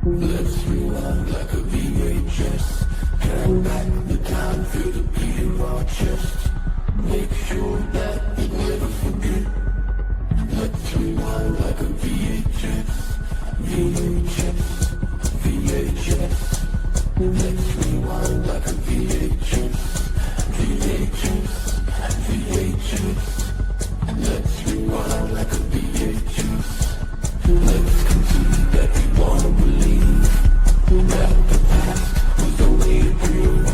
Let's rewind like a VHS. Turn back the time, feel the beat in our chest. Make sure that we never forget. Let's rewind like a VHS. VHS, VHS. Let's rewind like a VHS. VHS, VHS. Let's rewind like a VHS. Let's concede that we wanna believe that the past was only a dream,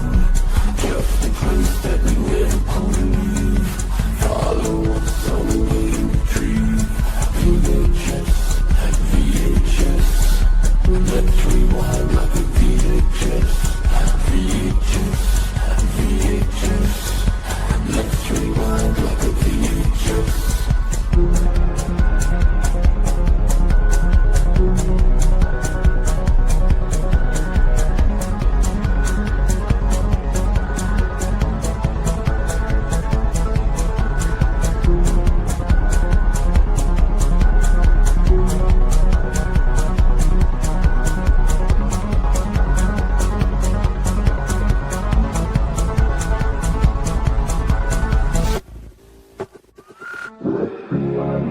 just a place that we never could leave. Follow what's on the way to retrieve. VHS, VHS. Let's rewind like a VHS. VHS, VHS. Let's rewind like a VHS.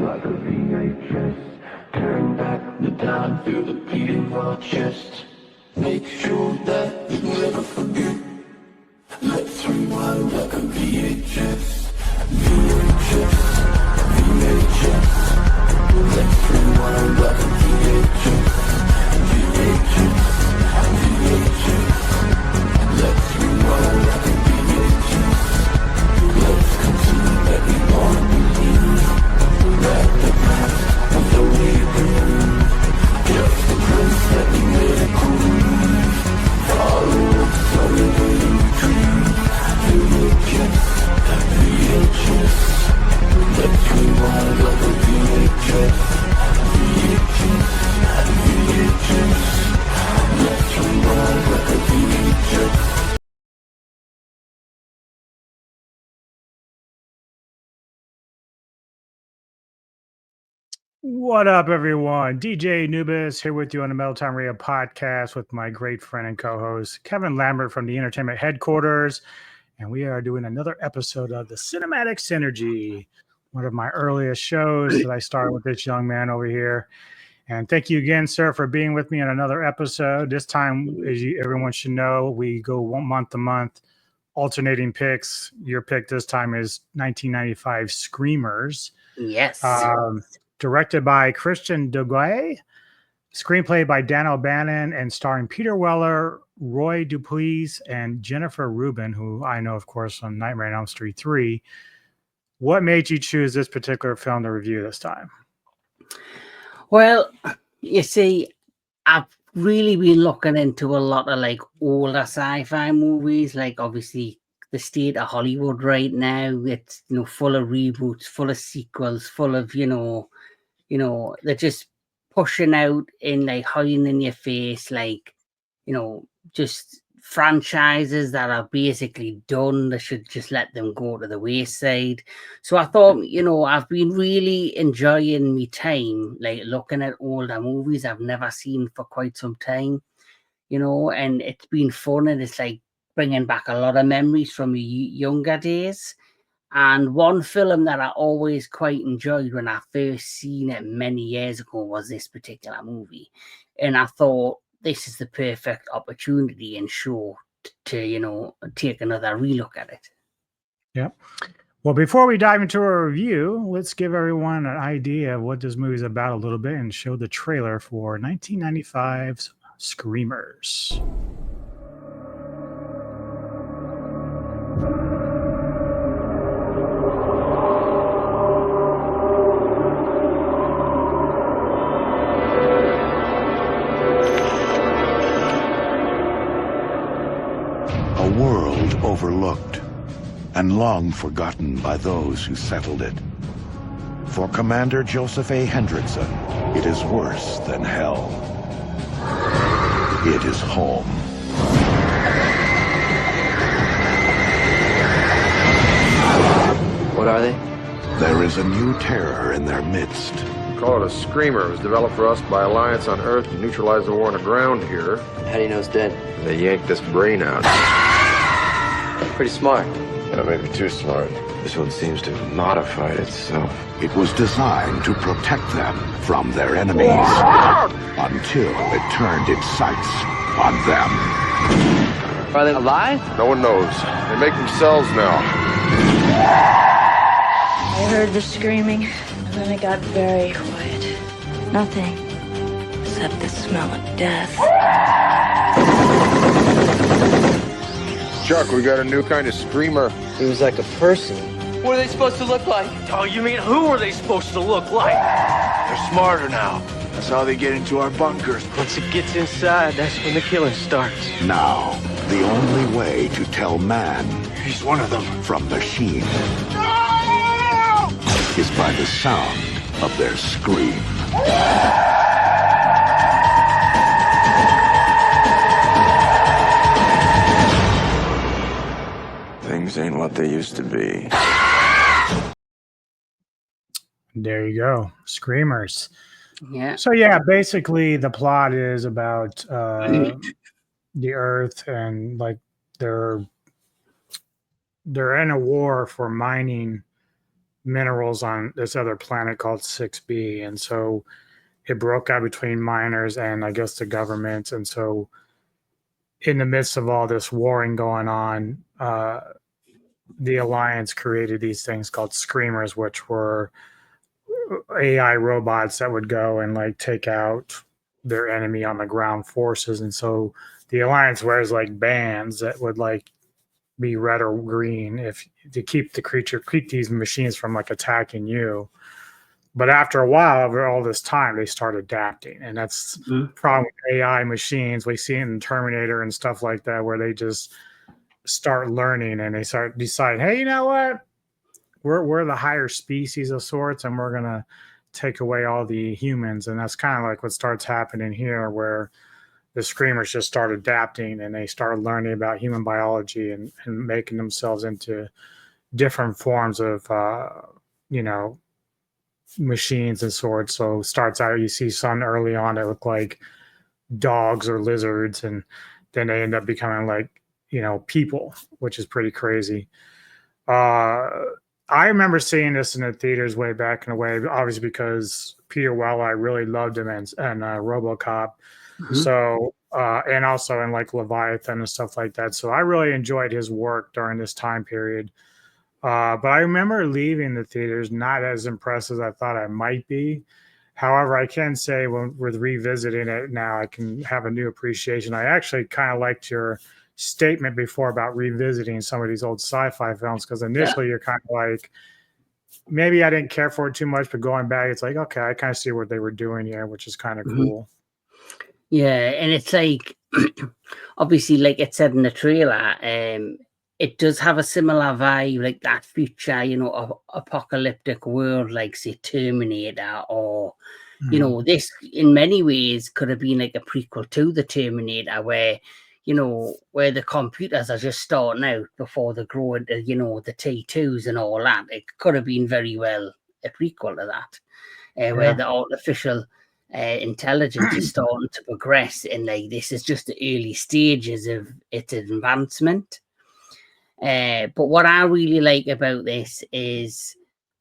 Like a VHS, turn back the time, feel the beat in our chest. Make sure that we never forget. Let's rewind like a VHS. VHS, VHS. Let's rewind like a VHS. VHS, VHS. Let's rewind like a VHS. Let's concede that we wanna believe that the past was only a dream, just a place that we never could leave. Follow what's on the way to retrieve. VHS, VHS. Let's rewind like a VHS. VHS, VHS. Let's rewind like a VHS. What up, everyone? DJ Anubis here with you on the Metal Time Radio podcast with my great friend and co-host Kevin Lambert from the Entertainment Headquarters, and we are doing another episode of the Cinematic Synergy, one of my earliest shows that I started with this young man over here. And thank you again, sir, for being with me on another episode. This time, as everyone should know, we go one month to month, alternating picks. Your pick this time is 1995 Screamers. Yes. Directed by Christian Duguay, screenplay by Dan O'Bannon, and starring Peter Weller, Roy Dupuis, and Jennifer Rubin, who I know, of course, from Nightmare on Elm Street 3. What made you choose this particular film to review this time? Well, you see, I've really been looking into a lot of like older sci-fi movies, like obviously the state of Hollywood right now. It's, you know, full of reboots, full of sequels, full of, you know, they're just pushing out in like hiding in your face, like, you know, just franchises that are basically done. They should just let them go to the wayside. So I thought, you know, I've been really enjoying my time, like looking at older movies I've never seen for quite some time, you know, and it's been fun, and it's like bringing back a lot of memories from the younger days. And one film that I always quite enjoyed when I first seen it many years ago was this particular movie. And I thought this is the perfect opportunity and show to, you know, take another relook at it. Yeah. Well, before we dive into our review, let's give everyone an idea of what this movie is about a little bit and show the trailer for 1995's Screamers. overlooked, and long forgotten by those who settled it. For Commander Joseph A. Hendrickson, it is worse than hell. It is home. What are they? There is a new terror in their midst. Call it a screamer. It was developed for us by Alliance on Earth to neutralize the war on the ground here. How do you know it's dead? They yanked this brain out. Pretty smart. Yeah, maybe too smart. This one seems to have modified itself. It was designed to protect them from their enemies until it turned its sights on them. Are they alive? No one knows. They make themselves now. I heard the screaming, and then it got very quiet. Nothing except the smell of death. Chuck, we got a new kind of screamer. He was like a person. What are they supposed to look like? Oh, you mean who are they supposed to look like? They're smarter now. That's how they get into our bunkers. Once it gets inside, that's when the killing starts. Now, the only way to tell man He's one of them. from machine is by the sound of their scream. Things ain't what they used to be. There you go. Screamers. Yeah. So yeah, basically the plot is about the Earth and like they're in a war for mining minerals on this other planet called 6B, and so it broke out between miners and I guess the government, and so in the midst of all this warring going on, the Alliance created these things called screamers, which were AI robots that would go and like take out their enemy on the ground forces. And so the Alliance wears like bands that would like be red or green if to keep these machines from like attacking you. But after a while, over all this time, they start adapting, and that's the problem with AI machines. We see it in Terminator and stuff like that, where they just start learning and they start deciding, hey, you know what? We're the higher species of sorts, and we're gonna take away all the humans. And that's kind of like what starts happening here, where the screamers just start adapting and they start learning about human biology and making themselves into different forms of machines and sorts. So starts out, you see some early on that look like dogs or lizards, and then they end up becoming like people, which is pretty crazy. I remember seeing this in the theaters way back in the way, obviously because Peter Weller, I really loved him and RoboCop. So and also in like Leviathan and stuff like that. So I really enjoyed his work during this time period. But I remember leaving the theaters not as impressed as I thought I might be. However, I can say when we're revisiting it now, I can have a new appreciation. I actually kind of liked your statement before about revisiting some of these old sci-fi films, because initially you're kind of like, maybe I didn't care for it too much, but going back, it's like, okay, I kind of see what they were doing here, which is kind of cool. Yeah, and it's like, obviously, like it said in the trailer, it does have a similar vibe, like that future, apocalyptic world, like say Terminator, or this in many ways could have been like a prequel to the Terminator, where the computers are just starting out before they grow into the T2s and all that. It could have been very well a prequel to that, where the artificial intelligence is starting to progress, and like this is just the early stages of its advancement. But what I really like about this is,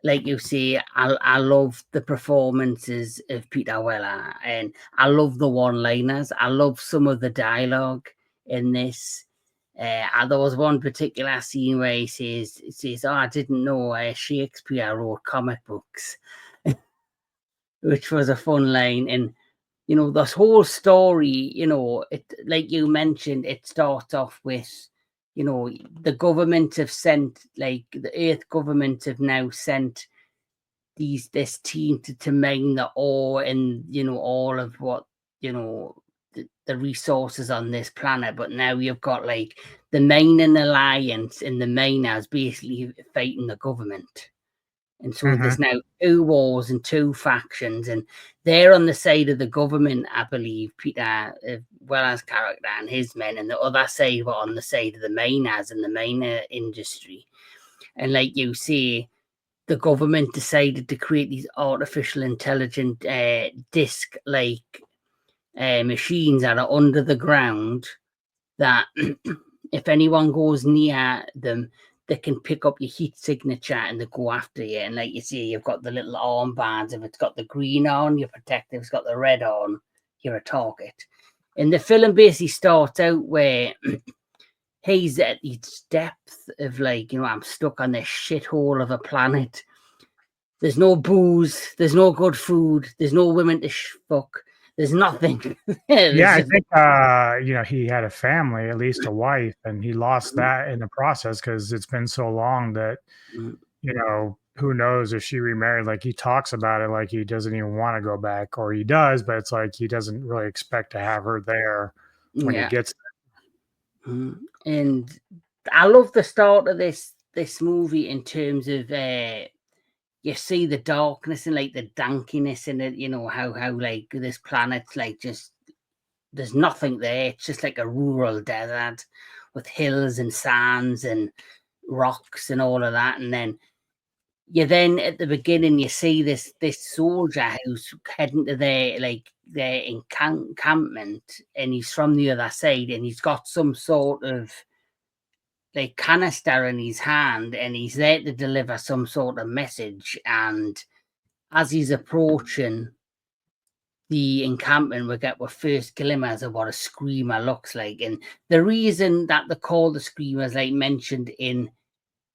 like you say, I love the performances of Peter Weller, and I love the one-liners. I love some of the dialogue in this. There was one particular scene where he says, "Oh, I didn't know Shakespeare wrote comic books," which was a fun line. And this whole story, it, like you mentioned, it starts off with the government have sent, like the Earth government have now sent this team to mine the ore, and all of what the resources on this planet, but now you've got like the Mainan Alliance and the Mainas basically fighting the government. And so there's now 2 wars and 2 factions, and they're on the side of the government, I believe, Peter, well as character and his men, and the other side were on the side of the Mainas and the Maina industry. And like you say, the government decided to create these artificial intelligent disc-like machines that are under the ground that if anyone goes near them, they can pick up your heat signature and they go after you. And like you see, you've got the little armbands. If it's got the green on, you're protected. If it's got the red on, you're a target. And the film basically starts out where he's at its depth of like, I'm stuck on this shithole of a planet. There's no booze. There's no good food. There's no women to fuck. There's nothing. Yeah, I think he had a family, at least a wife, and he lost that in the process because it's been so long that who knows if she remarried. Like he talks about it like he doesn't even want to go back, or he does, but it's like he doesn't really expect to have her there when he gets there. And I love the start of this movie in terms of you see the darkness and like the dankiness in it, how like this planet's like just there's nothing there. It's just like a rural desert with hills and sands and rocks and all of that. And then at the beginning you see this soldier who's heading to their encampment, and he's from the other side, and he's got some sort of like canister in his hand, and he's there to deliver some sort of message. And as he's approaching the encampment, we get our first glimmers of what a screamer looks like. And the reason that they call the screamers, like mentioned in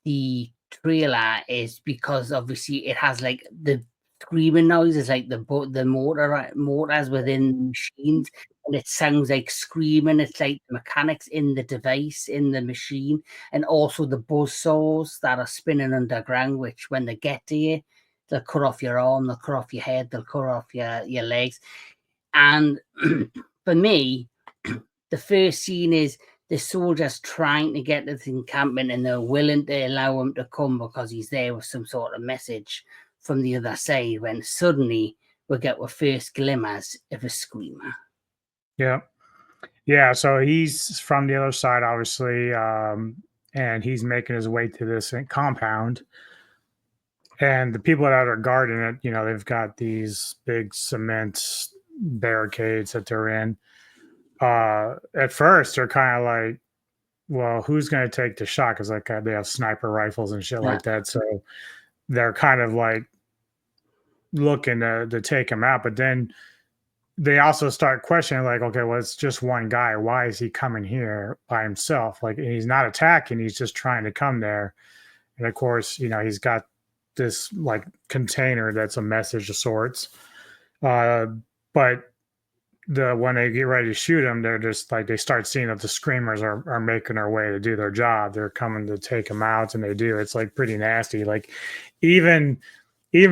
the trailer, is because obviously it has like the screaming noises, like the motors within the machines, and it sounds like screaming. It's like the mechanics in the device, in the machine, and also the buzz saws that are spinning underground, which when they get to you, they'll cut off your arm, they'll cut off your head, they'll cut off your legs. And for me, the first scene is the soldiers trying to get to the encampment, and they're willing to allow him to come because he's there with some sort of message from the other side, when suddenly we get our first glimmers of a screamer. Yeah, so he's from the other side, obviously, and he's making his way to this compound. And the people that are guarding it, they've got these big cement barricades that they're in. At first, they're kind of like, well, who's going to take the shot? Because like they have sniper rifles and shit like that. So they're kind of like looking to take him out. But then they also start questioning, like, okay, well, it's just one guy. Why is he coming here by himself? Like, he's not attacking. He's just trying to come there. And of course, he's got this like container that's a message of sorts. But when they get ready to shoot him, they're just like, they start seeing that the screamers are making their way to do their job. They're coming to take him out, and they do. It's like pretty nasty. Like even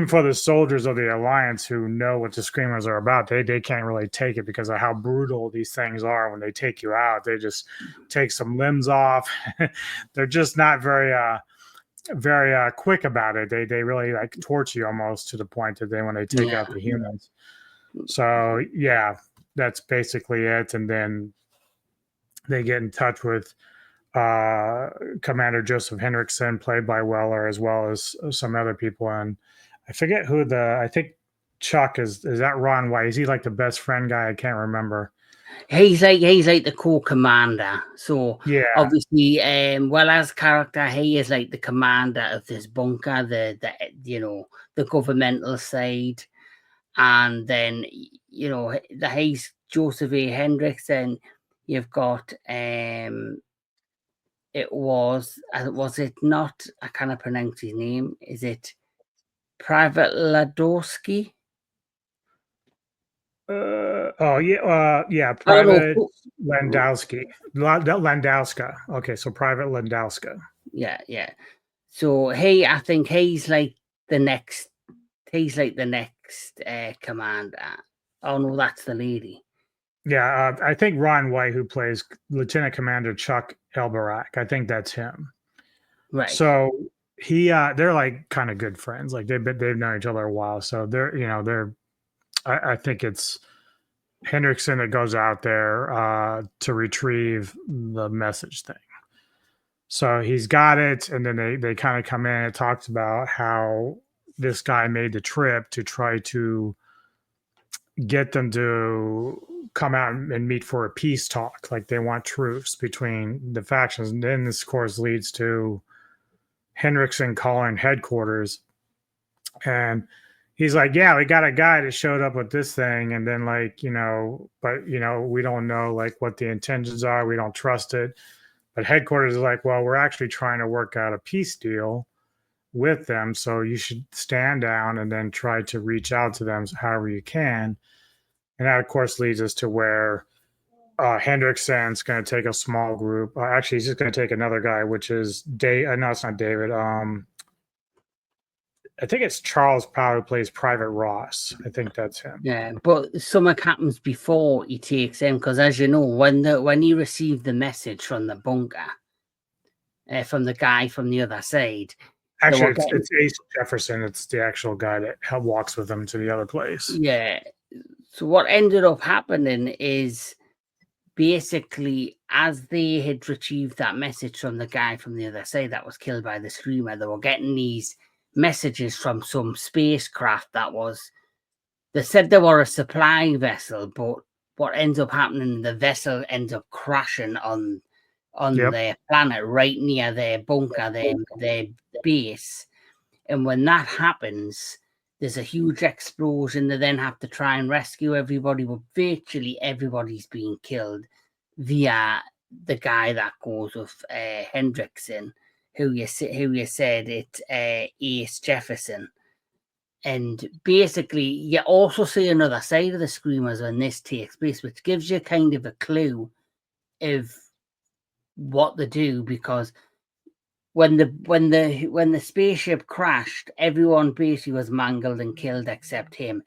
for the soldiers of the Alliance who know what the screamers are about, they can't really take it because of how brutal these things are. When they take you out, they just take some limbs off. They're just not very quick about it. They really like torture you almost to the point that when they take out the humans. So yeah, that's basically it. And then they get in touch with Commander Joseph Henriksen, played by Weller, as well as some other people. And I forget who I think Chuck is that Ron White? Is he like the best friend guy? I can't remember. He's like the co-commander. So yeah, obviously, Weller's character, he is like the commander of this bunker, the governmental side. And then, he's Joseph A. Henriksen. You've got, was it not, I cannot pronounce his name. Is it Private Ladowski? Private Landowski. Landowska. Okay, so Private Landowska. Yeah. So I think he's like the next commander. Oh no, that's the lady. Yeah, I think Ron White, who plays Lieutenant Commander Chuck Elbarak, I think that's him. Right. So they're like kind of good friends. Like they've known each other a while. So I think it's Hendrickson that goes out there to retrieve the message thing. So he's got it, and then they kind of come in and it talks about how this guy made the trip to try to get them to come out and meet for a peace talk. Like they want truce between the factions. And then this, of course, leads to Hendrickson calling headquarters. And he's like, yeah, we got a guy that showed up with this thing. And then like, but we don't know like what the intentions are. We don't trust it. But headquarters is like, well, we're actually trying to work out a peace deal with them. So you should stand down and then try to reach out to them however you can. And that, of course, leads us to where Hendrickson's going to take a small group. Actually, he's just going to take another guy, which is Dave. No, it's not David. I think it's Charles Powell who plays Private Ross. I think that's him. Yeah, but something happens before he takes him, because as you know, when he received the message from the bunker, from the guy from the other side. Actually, it's Ace Jefferson. It's the actual guy that walks with him to the other place. Yeah. So what ended up happening is basically as they had retrieved that message from the guy from the other side that was killed by the Screamer, they were getting these messages from some spacecraft they said they were a supply vessel, but what ends up happening, the vessel ends up crashing on their planet right near their bunker, their base. And when that happens, there's a huge explosion. They then have to try and rescue everybody, but virtually everybody's being killed via the guy that goes with Hendrickson, who you said it's Ace Jefferson. And basically, you also see another side of the Screamers when this takes place, which gives you kind of a clue of what they do, because when the spaceship crashed, everyone basically was mangled and killed except him.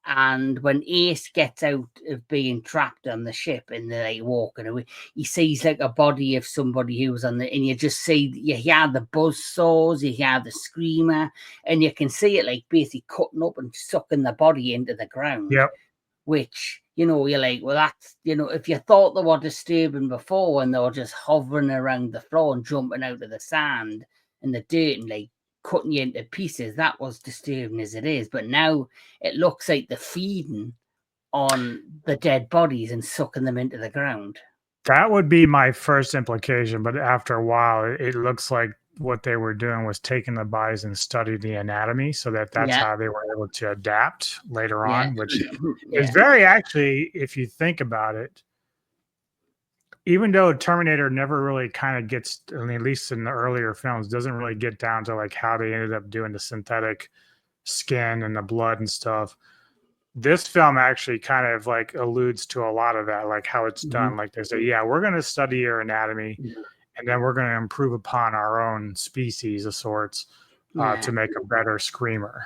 And when Ace gets out of being trapped on the ship and they're like walking away, he sees like a body of somebody who was on and you hear the buzz saws, you hear the Screamer, and you can see it like basically cutting up and sucking the body into the ground. Yep. Which, you're like, well, that's, if you thought they were disturbing before when they were just hovering around the floor and jumping out of the sand and the dirt and like cutting you into pieces, that was disturbing as it is. But now it looks like they're feeding on the dead bodies and sucking them into the ground. That would be my first implication, but after a while, it looks like what they were doing was taking the bodies and studying the anatomy, so that's how they were able to adapt later on, which is very, actually, if you think about it, even though Terminator never really kind of gets, I mean, at least in the earlier films, doesn't really get down to like how they ended up doing the synthetic skin and the blood and stuff. This film actually kind of like alludes to a lot of that, like how it's done. Like they say, yeah, we're going to study your anatomy and then we're going to improve upon our own species of sorts to make a better Screamer.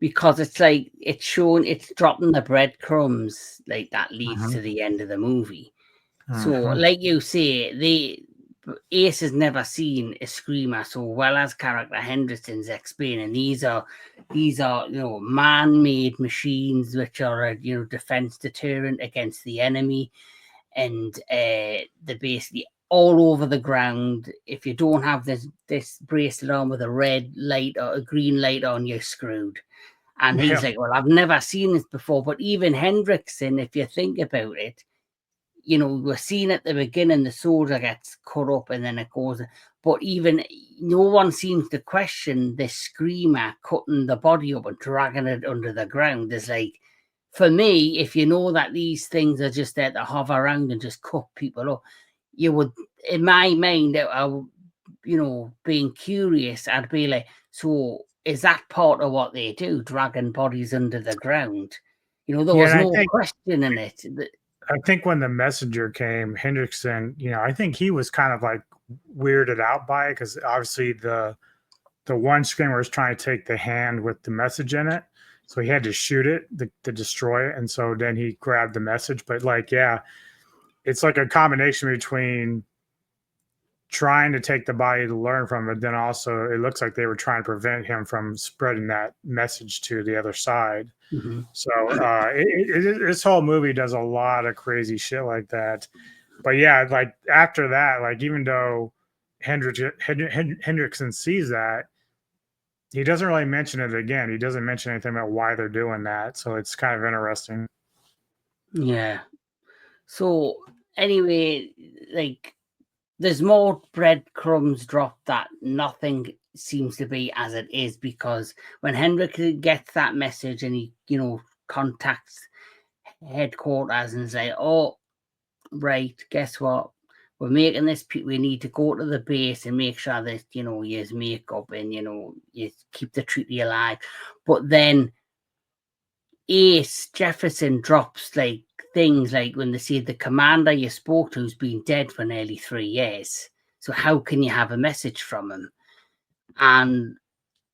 Because it's like, it's dropping the breadcrumbs like that leads to the end of the movie. So, like you say, Ace has never seen a Screamer so well as character Hendrickson's explaining. These are man-made machines which are a defense deterrent against the enemy, and they're basically all over the ground. If you don't have this bracelet on with a red light or a green light on, you're screwed. And he's like, well, I've never seen this before. But even Hendrickson, if you think about it, we're seeing at the beginning the soldier gets cut up and then it goes, but even no one seems to question this Screamer cutting the body up and dragging it under the ground. There's like, for me, if you know that these things are just there to hover around and just cut people up, you would, in my mind, being curious, I'd be like, so is that part of what they do, dragging bodies under the ground? There was no question in it. I think when the messenger came, Hendrickson, I think he was kind of like weirded out by it, because obviously the one Screamer was trying to take the hand with the message in it. so he had to shoot it to destroy it. And so then he grabbed the message. But like, yeah, it's like a combination between trying to take the body to learn from it, then also it looks like they were trying to prevent him from spreading that message to the other side. So this whole movie does a lot of crazy shit like that. But yeah, like after that, like even though Hendrickson sees that, he doesn't really mention it again. He doesn't mention anything about why they're doing that. So it's kind of interesting. Yeah. So anyway, like there's more breadcrumbs dropped that nothing seems to be as it is, because when Hendrik gets that message and he, contacts headquarters and say, "Oh, right, guess what? We're making this. We need to go to the base and make sure that you make up and you keep the treaty alive." But then Ace Jefferson drops like things like when they say the commander you spoke to has been dead for nearly 3 years. So how can you have a message from him? And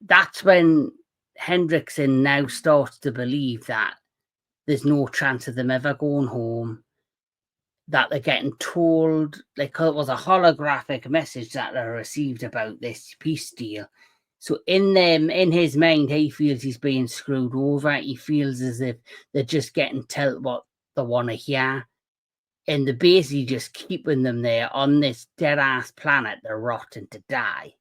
that's when Hendrickson now starts to believe that there's no chance of them ever going home, that they're getting told, like, it was a holographic message that they received about this peace deal. So in his mind, he feels he's being screwed over. He feels as if they're just getting told what they want to hear. And they're basically just keeping them there on this dead-ass planet, they're rotting to die.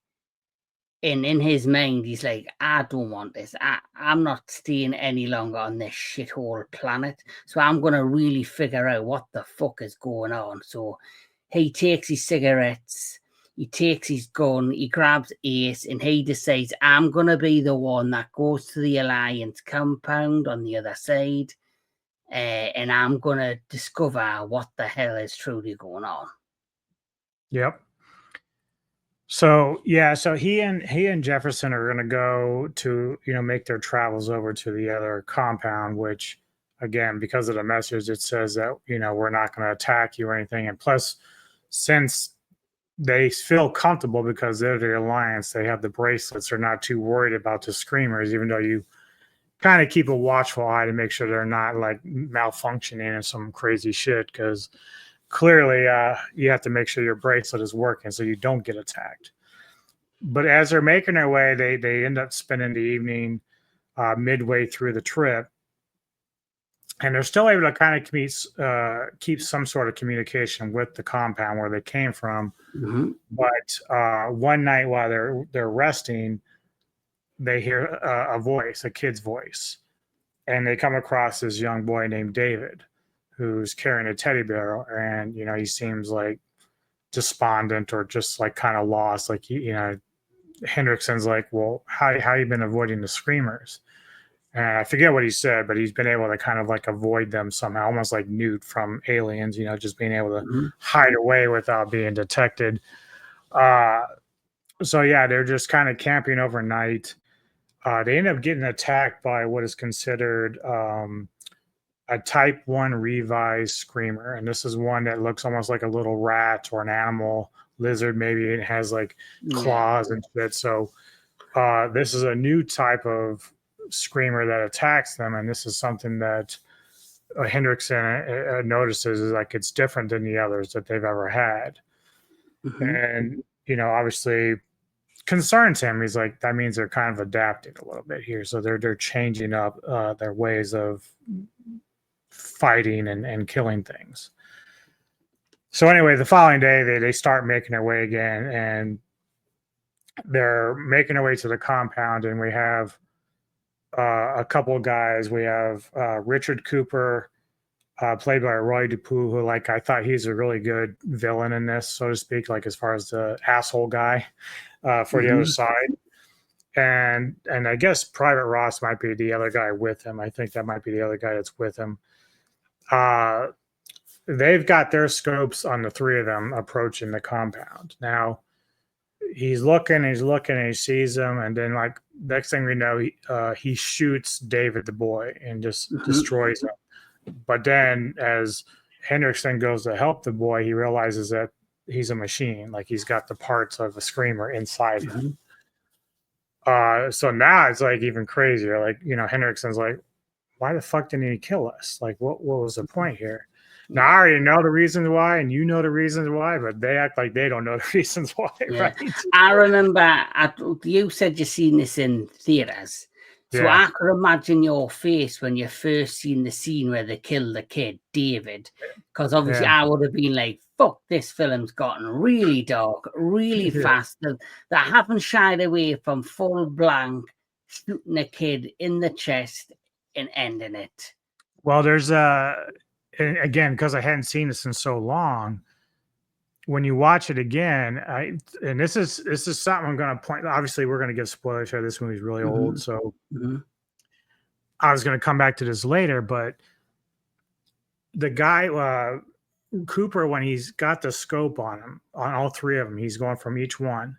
And in his mind, he's like, I don't want this. I'm not staying any longer on this shithole planet. So I'm going to really figure out what the fuck is going on. So he takes his cigarettes, he takes his gun, he grabs Ace, and he decides, I'm going to be the one that goes to the Alliance compound on the other side. And I'm going to discover what the hell is truly going on. Yep. So yeah, so he and Jefferson are going to go to make their travels over to the other compound, which again, because of the message, it says that we're not going to attack you or anything. And plus, since they feel comfortable because they're the Alliance, they have the bracelets, they're not too worried about the screamers, even though you kind of keep a watchful eye to make sure they're not like malfunctioning and some crazy shit, because clearly you have to make sure your bracelet is working so you don't get attacked. But as they're making their way, they end up spending the evening midway through the trip, and they're still able to kind of keep some sort of communication with the compound where they came from. But one night while they're resting, they hear a voice, a kid's voice, and they come across this young boy named David, who's carrying a teddy bear, and he seems like despondent or just like kind of lost. Like Hendrickson's like, well, how you been avoiding the screamers? And I forget what he said, but he's been able to kind of like avoid them somehow, almost like Newt from Aliens, just being able to hide away without being detected. So yeah, they're just kind of camping overnight. They end up getting attacked by what is considered a type 1 revised screamer. And this is one that looks almost like a little rat or an animal, lizard maybe. It has like claws and shit. So this is a new type of screamer that attacks them. And this is something that Hendrickson notices is like it's different than the others that they've ever had. And, obviously concerns him. He's like, that means they're kind of adapting a little bit here. So they're changing up their ways of fighting and killing things. So anyway, the following day they start making their way again, and they're making their way to the compound, and we have a couple of guys. We have Richard Cooper, played by Roy Dupuis, who I thought he's a really good villain in this, so to speak, like as far as the asshole guy for the other side. And I guess Private Ross might be the other guy with him. I think that might be the other guy that's with him. They've got their scopes on the three of them approaching the compound. Now, he's looking, and he sees them, and then next thing we know, he shoots David the boy and just destroys him. But then as Hendrickson goes to help the boy, he realizes that he's a machine. Like he's got the parts of a screamer inside him. So now it's like even crazier. Like, you know, Hendrickson's like, why the fuck didn't he kill us? Like, what was the point here? Now I already know the reasons why, and you know the reasons why, but they act like they don't know the reasons why, Yeah. right? I remember you said you seen this in theaters. So Yeah. I could imagine your face when you first seen the scene where they kill the kid, David. Because obviously Yeah. I would have been like, fuck, this film's gotten really dark, really Yeah. fast. That haven't shied away from full blank shooting a kid in the chest and ending it. Well, there's again, because I hadn't seen this in so long. When you watch it again, and this is something I'm going to point. Obviously, we're going to give spoilers here. This movie's really old, so I was going to come back to this later. But the guy Cooper, when he's got the scope on him, on all three of them, he's going from each one.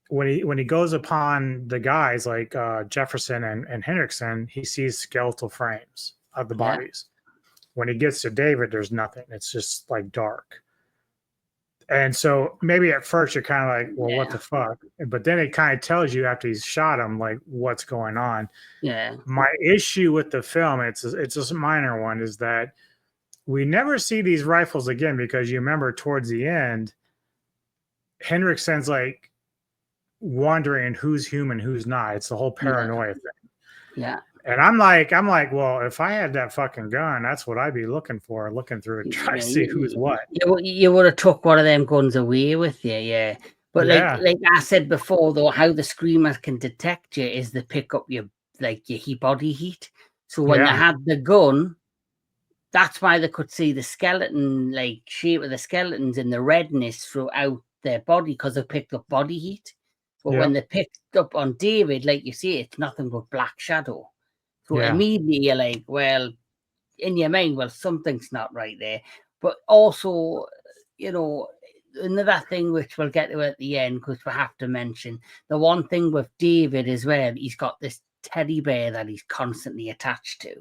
When he goes upon the guys like Jefferson and Hendrickson, he sees skeletal frames of the bodies. When he gets to David, there's nothing. It's just like dark. And so maybe at first you're kind of like, well, what the fuck? But then it kind of tells you after he's shot him, like what's going on. Yeah. My issue with the film, it's a minor one, is that we never see these rifles again, because you remember towards the end, Hendrickson's like wondering who's human, who's not. It's the whole paranoia thing. Yeah. And I'm like, well, if I had that fucking gun, that's what I'd be looking for, looking through it, trying to see who's what. You would have took one of them guns away with you, yeah. But like I said before, though, how the screamers can detect you is they pick up your body heat. So when they had the gun, that's why they could see the skeleton, like shape of the skeletons and the redness throughout their body, because they picked up body heat. But when they picked up on David, like you say, it's nothing but black shadow. So immediately you're like, well, in your mind, well, something's not right there. But also, you know, another thing which we'll get to at the end, because we have to mention, the one thing with David as well, he's got this teddy bear that he's constantly attached to.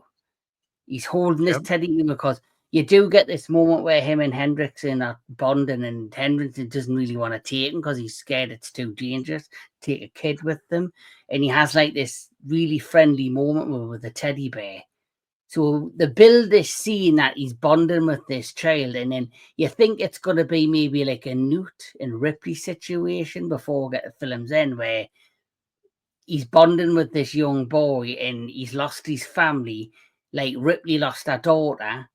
He's holding this teddy bear because you do get this moment where him and Hendrickson are bonding, and Hendrickson doesn't really want to take him because he's scared it's too dangerous to take a kid with them. And he has like this really friendly moment with the teddy bear. So they build this scene that he's bonding with this child, and then you think it's going to be maybe like a Newt and Ripley situation before we get to film's end, where he's bonding with this young boy and he's lost his family, like Ripley lost her daughter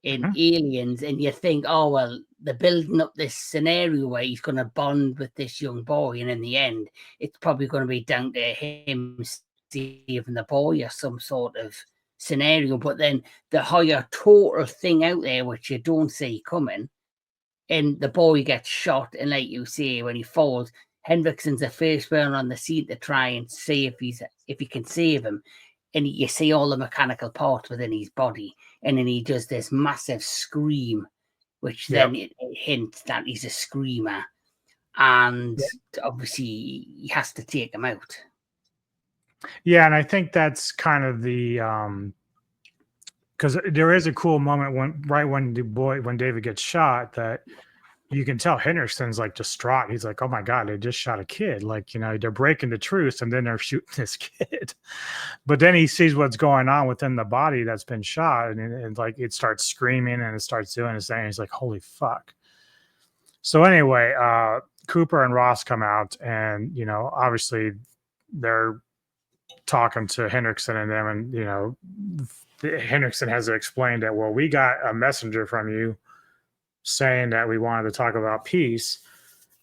in Aliens, and you think, oh, well, they're building up this scenario where he's going to bond with this young boy, and in the end, it's probably going to be down to him saving the boy or some sort of scenario. But then the higher total thing out there, which you don't see coming, and the boy gets shot, and like you say, when he falls, Hendrickson's the first one on the scene to try and see if he can save him. And you see all the mechanical parts within his body, and then he does this massive scream, which then it hints that he's a screamer, and obviously he has to take him out. Yeah, and I think that's kind of the because there is a cool moment when David gets shot, that you can tell Hendrickson's like distraught. He's like, oh my God, they just shot a kid. Like, you know, they're breaking the truce and then they're shooting this kid. But then he sees what's going on within the body that's been shot, and like it starts screaming and it starts doing its thing. He's like, holy fuck. So anyway, Cooper and Ross come out, and, you know, obviously they're talking to Hendrickson and them, and, you know, Hendrickson has explained that, well, we got a messenger from you saying that we wanted to talk about peace.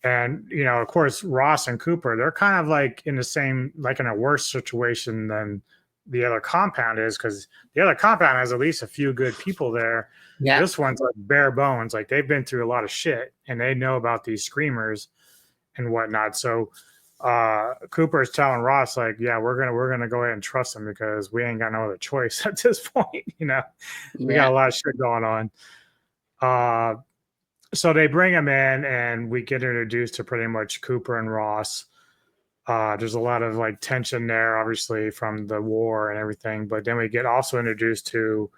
And, you know, of course, Ross and Cooper, they're kind of like in the same, like in a worse situation than the other compound is, because the other compound has at least a few good people there. Yeah. This one's like bare bones. Like, they've been through a lot of shit and they know about these screamers and whatnot. So Cooper is telling Ross, like, yeah, we're gonna go ahead and trust him, because we ain't got no other choice at this point. You know, we got a lot of shit going on. So they bring him in, and we get introduced to pretty much Cooper and Ross. There's a lot of like tension there, obviously, from the war and everything. But then we get also introduced to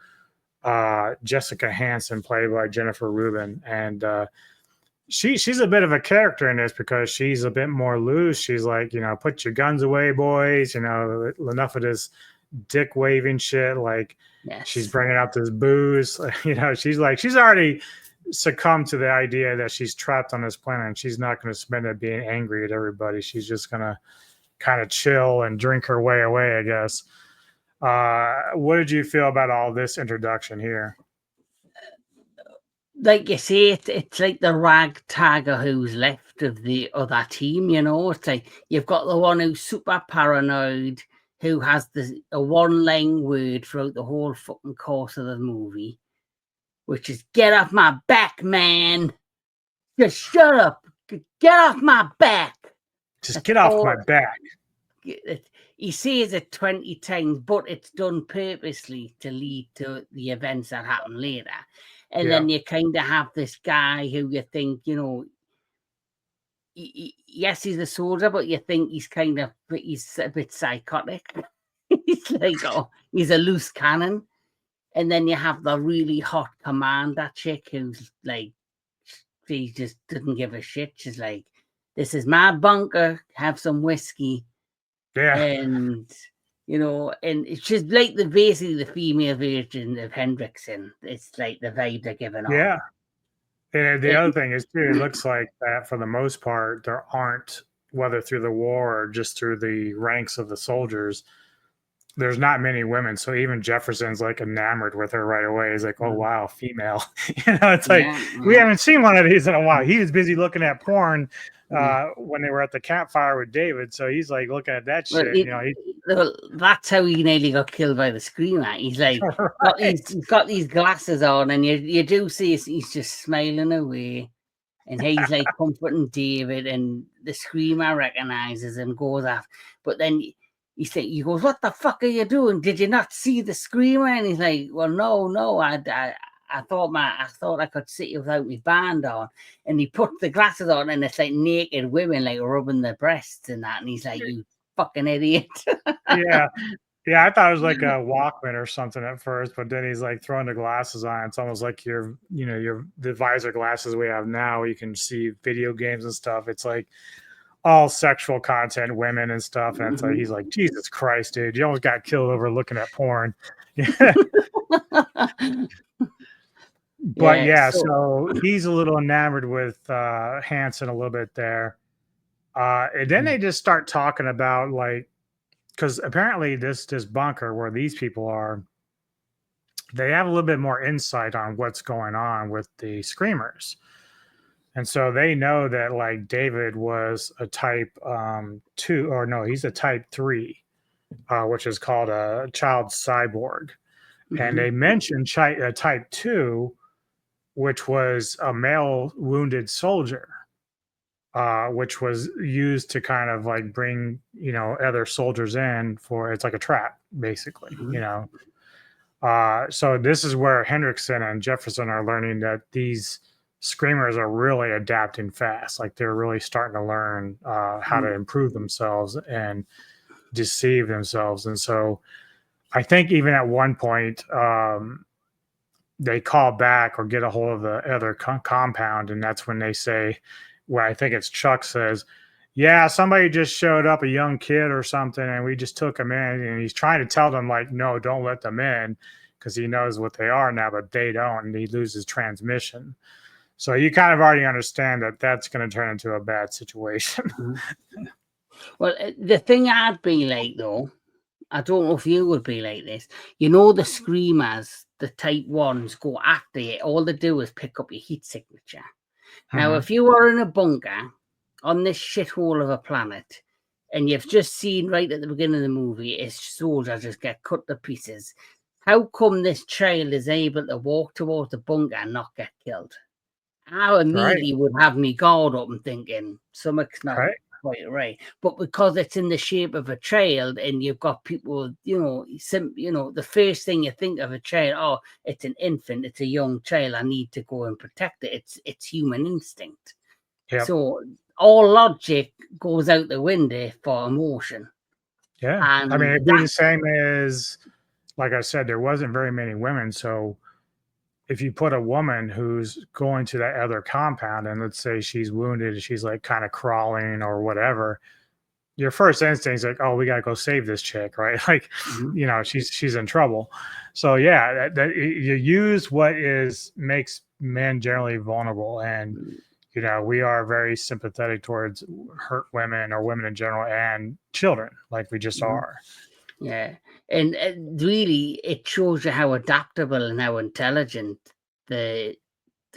Jessica Hansen, played by Jennifer Rubin, and she's a bit of a character in this because she's a bit more loose. She's like, put your guns away, boys. Enough of this dick waving shit. Like, Yes. she's bringing out this booze. She's already succumbed to the idea that she's trapped on this planet and she's not going to spend it being angry at everybody. She's just going to kind of chill and drink her way away, I guess. What did you feel about all this introduction here? Like you say, it's like the ragtag of who's left of the other team, It's like you've got the one who's super paranoid, who has a one-line word throughout the whole fucking course of the movie, which is "Get off my back, man! Just shut up! Get off my back!" Just get off my back. He says it 20 times, but it's done purposely to lead to the events that happen later. And then you kind of have this guy who you think, yes, he's a soldier, but you think he's a bit psychotic. He's like, he's a loose cannon. And then you have the really hot commander chick who's like, she just didn't give a shit. She's like, this is my bunker, have some whiskey. Yeah. And, and it's just like basically the female version of Hendrickson. It's like the vibe they're giving off. Yeah. And the other thing is, too, it looks like that for the most part, there aren't, whether through the war or just through the ranks of the soldiers, there's not many women. So even Jefferson's like enamored with her right away. He's like, oh, wow, female. It's like, we haven't seen one of these in a while. He was busy looking at porn when they were at the campfire with David. So he's like looking at that shit. That's how he nearly got killed by the screamer. He's like, he's got these glasses on, and you do see he's just smiling away. And he's like comforting David, and the screamer recognizes him, goes off. But then he goes, what the fuck are you doing? Did you not see the screamer? And he's like, well, no, I thought I could see without my band on. And he put the glasses on, and it's like naked women like rubbing their breasts and that. And he's like, you fucking idiot. Yeah, I thought it was like a Walkman or something at first, but then he's like throwing the glasses on. It's almost like the visor glasses we have now, where you can see video games and stuff. It's like all sexual content, women and stuff. And it's like, he's like, Jesus Christ, dude, you almost got killed over looking at porn. But so he's a little enamored with Hanson a little bit there. And then they just start talking about, like, because apparently this bunker where these people are, they have a little bit more insight on what's going on with the Screamers. And so they know that, like, David was a type 2, or no, he's a type 3, which is called a child cyborg. And they mentioned type 2, which was a male wounded soldier, which was used to kind of like bring, other soldiers in it's like a trap, basically, So this is where Hendrickson and Jefferson are learning that these Screamers are really adapting fast. Like, they're really starting to learn how to improve themselves and deceive themselves. And so I think even at one point, they call back or get a hold of the other compound. And that's when they say, where I think it's Chuck says, yeah, somebody just showed up, a young kid or something, and we just took him in. And he's trying to tell them, like, no, don't let them in, because he knows what they are now, but they don't, and he loses transmission. So you kind of already understand that that's going to turn into a bad situation. Well, the thing I'd be like, though, I don't know if you would be like this. The Screamers, the type 1s go after you. All they do is pick up your heat signature. Now, if you were in a bunker on this shithole of a planet, and you've just seen right at the beginning of the movie, a soldier just get cut to pieces, how come this child is able to walk towards the bunker and not get killed? I immediately would have me guard up and thinking, something's not quite right. But because it's in the shape of a child, and you've got people, the first thing you think of a child, it's an infant, it's a young child, I need to go and protect it. It's human instinct. Yep. So all logic goes out the window for emotion. Yeah. And I mean, it'd be the same as, like I said, there wasn't very many women. So if you put a woman who's going to that other compound and let's say she's wounded, she's like kind of crawling or whatever, your first instinct is like, oh, we got to go save this chick, right? Like, you know, she's in trouble. So yeah, that you use what makes men generally vulnerable, and you know, we are very sympathetic towards hurt women or women in general and children, like we just are. Yeah, and really, it shows you how adaptable and how intelligent the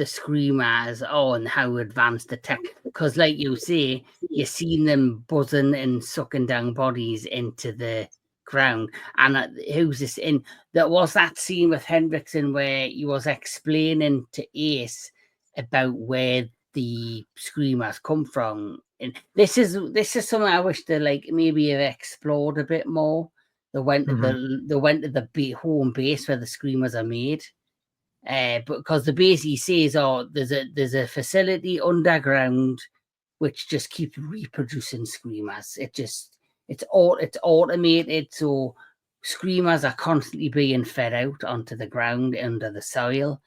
screamers are and how advanced the tech. Because, like you say, you've seen them buzzing and sucking down bodies into the ground. And who's this? In there was that scene with Hendrickson where he was explaining to Ace about where the screamers come from. And this is something I wish they like maybe have explored a bit more. They went to the home base where the screamers are made, because the base he says, "Oh, there's a facility underground which just keeps reproducing screamers. It's automated, so screamers are constantly being fed out onto the ground under the soil."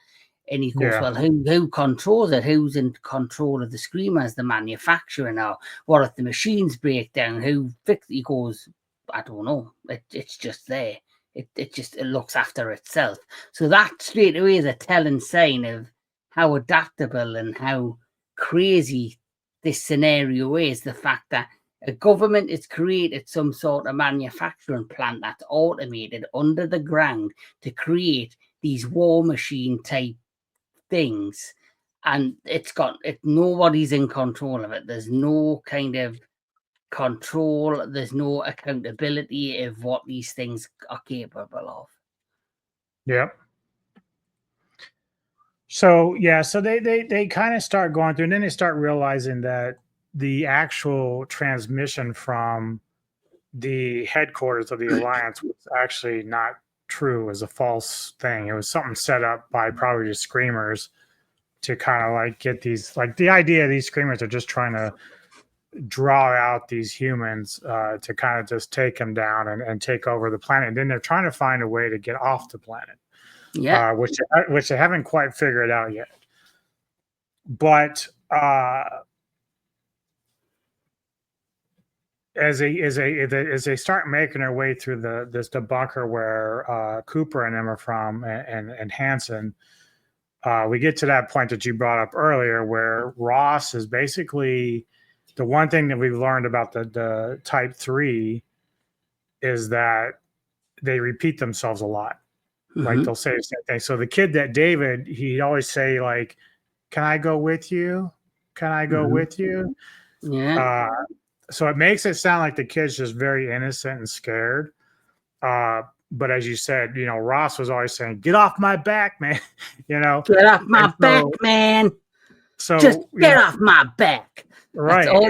And he goes, "Well, who controls it? Who's in control of the screamers? The manufacturer now? What if the machines break down? Who fix?" He goes, "I don't know. It's just there. It looks after itself." So that straight away is a telling sign of how adaptable and how crazy this scenario is. The fact that a government has created some sort of manufacturing plant that's automated under the ground to create these war machine type things, and nobody's in control of it. There's no kind of control, there's no accountability of what these things are capable of. Yep. So yeah, so they kind of start going through, and then they start realizing that the actual transmission from the headquarters of the Alliance was actually not true. It was a false thing. It was something set up by probably the Screamers to kind of like get these, like the idea of these Screamers are just trying to draw out these humans to kind of just take them down and take over the planet. And then they're trying to find a way to get off the planet, which they haven't quite figured out yet. But as they start making their way through the bunker where Cooper and them are from, and Hansen, we get to that point that you brought up earlier, where Ross is basically the one thing that we've learned about the Type 3 is that they repeat themselves a lot. Like they'll say the same thing. So the kid that David, he'd always say like, "Can I go with you? Can I go with you?" Yeah. So it makes it sound like the kid's just very innocent and scared. But as you said, you know, Ross was always saying, "Get off my back, man." You know, "Get off my back, man." So just get off my back. Right. All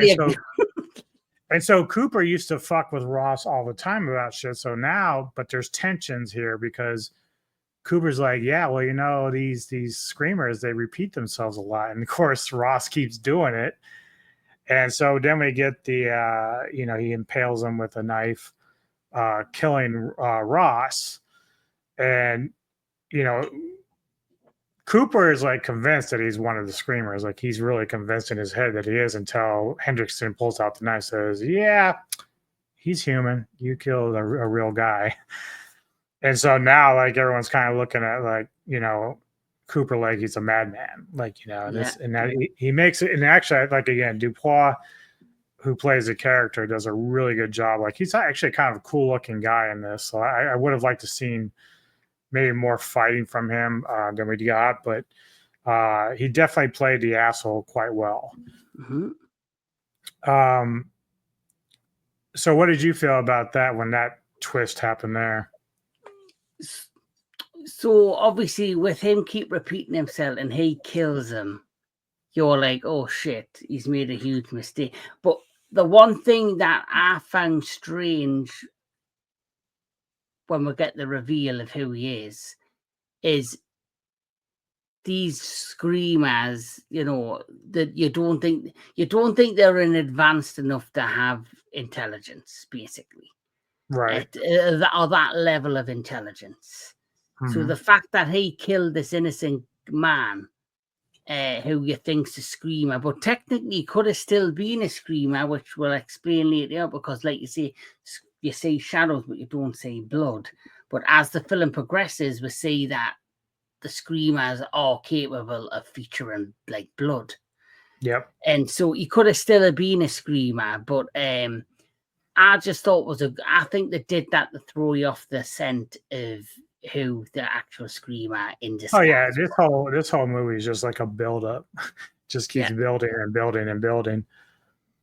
and so Cooper used to fuck with Ross all the time about shit. So now, but there's tensions here because Cooper's like, "Yeah, well, you know, these Screamers, they repeat themselves a lot." And of course, Ross keeps doing it. And so then we get the, you know, he impales him with a knife, killing Ross. And, you know, Cooper is like convinced that he's one of the Screamers. Like he's really convinced in his head that he is, until Hendrickson pulls out the knife and says, "Yeah, he's human. You killed a real guy." And so now like everyone's kind of looking at like, you know, Cooper like he's a madman, like, you know, and and that he makes it. And actually, like again, Dubois, who plays the character, does a really good job. Like he's actually kind of a cool looking guy in this. So I would have liked to seen maybe more fighting from him than we got, but he definitely played the asshole quite well. So what did you feel about that when that twist happened there? So obviously with him keep repeating himself and he kills him, you're like, "Oh shit, he's made a huge mistake." But the one thing that I found strange when we get the reveal of who he is these Screamers, you know, that you don't think they're advanced enough to have intelligence, basically. Right. Or that level of intelligence. So the fact that he killed this innocent man, who you think's a screamer, but technically could have still been a screamer, which we'll explain later, because like you see shadows, but you don't see blood. But as the film progresses, we see that the screamers are capable of featuring like blood. Yep. And so he could have still have been a screamer, but I just thought I think they did that to throw you off the scent of who the actual screamer in disguise. Oh yeah, this whole movie is just like a build up. Just keeps building and building and building.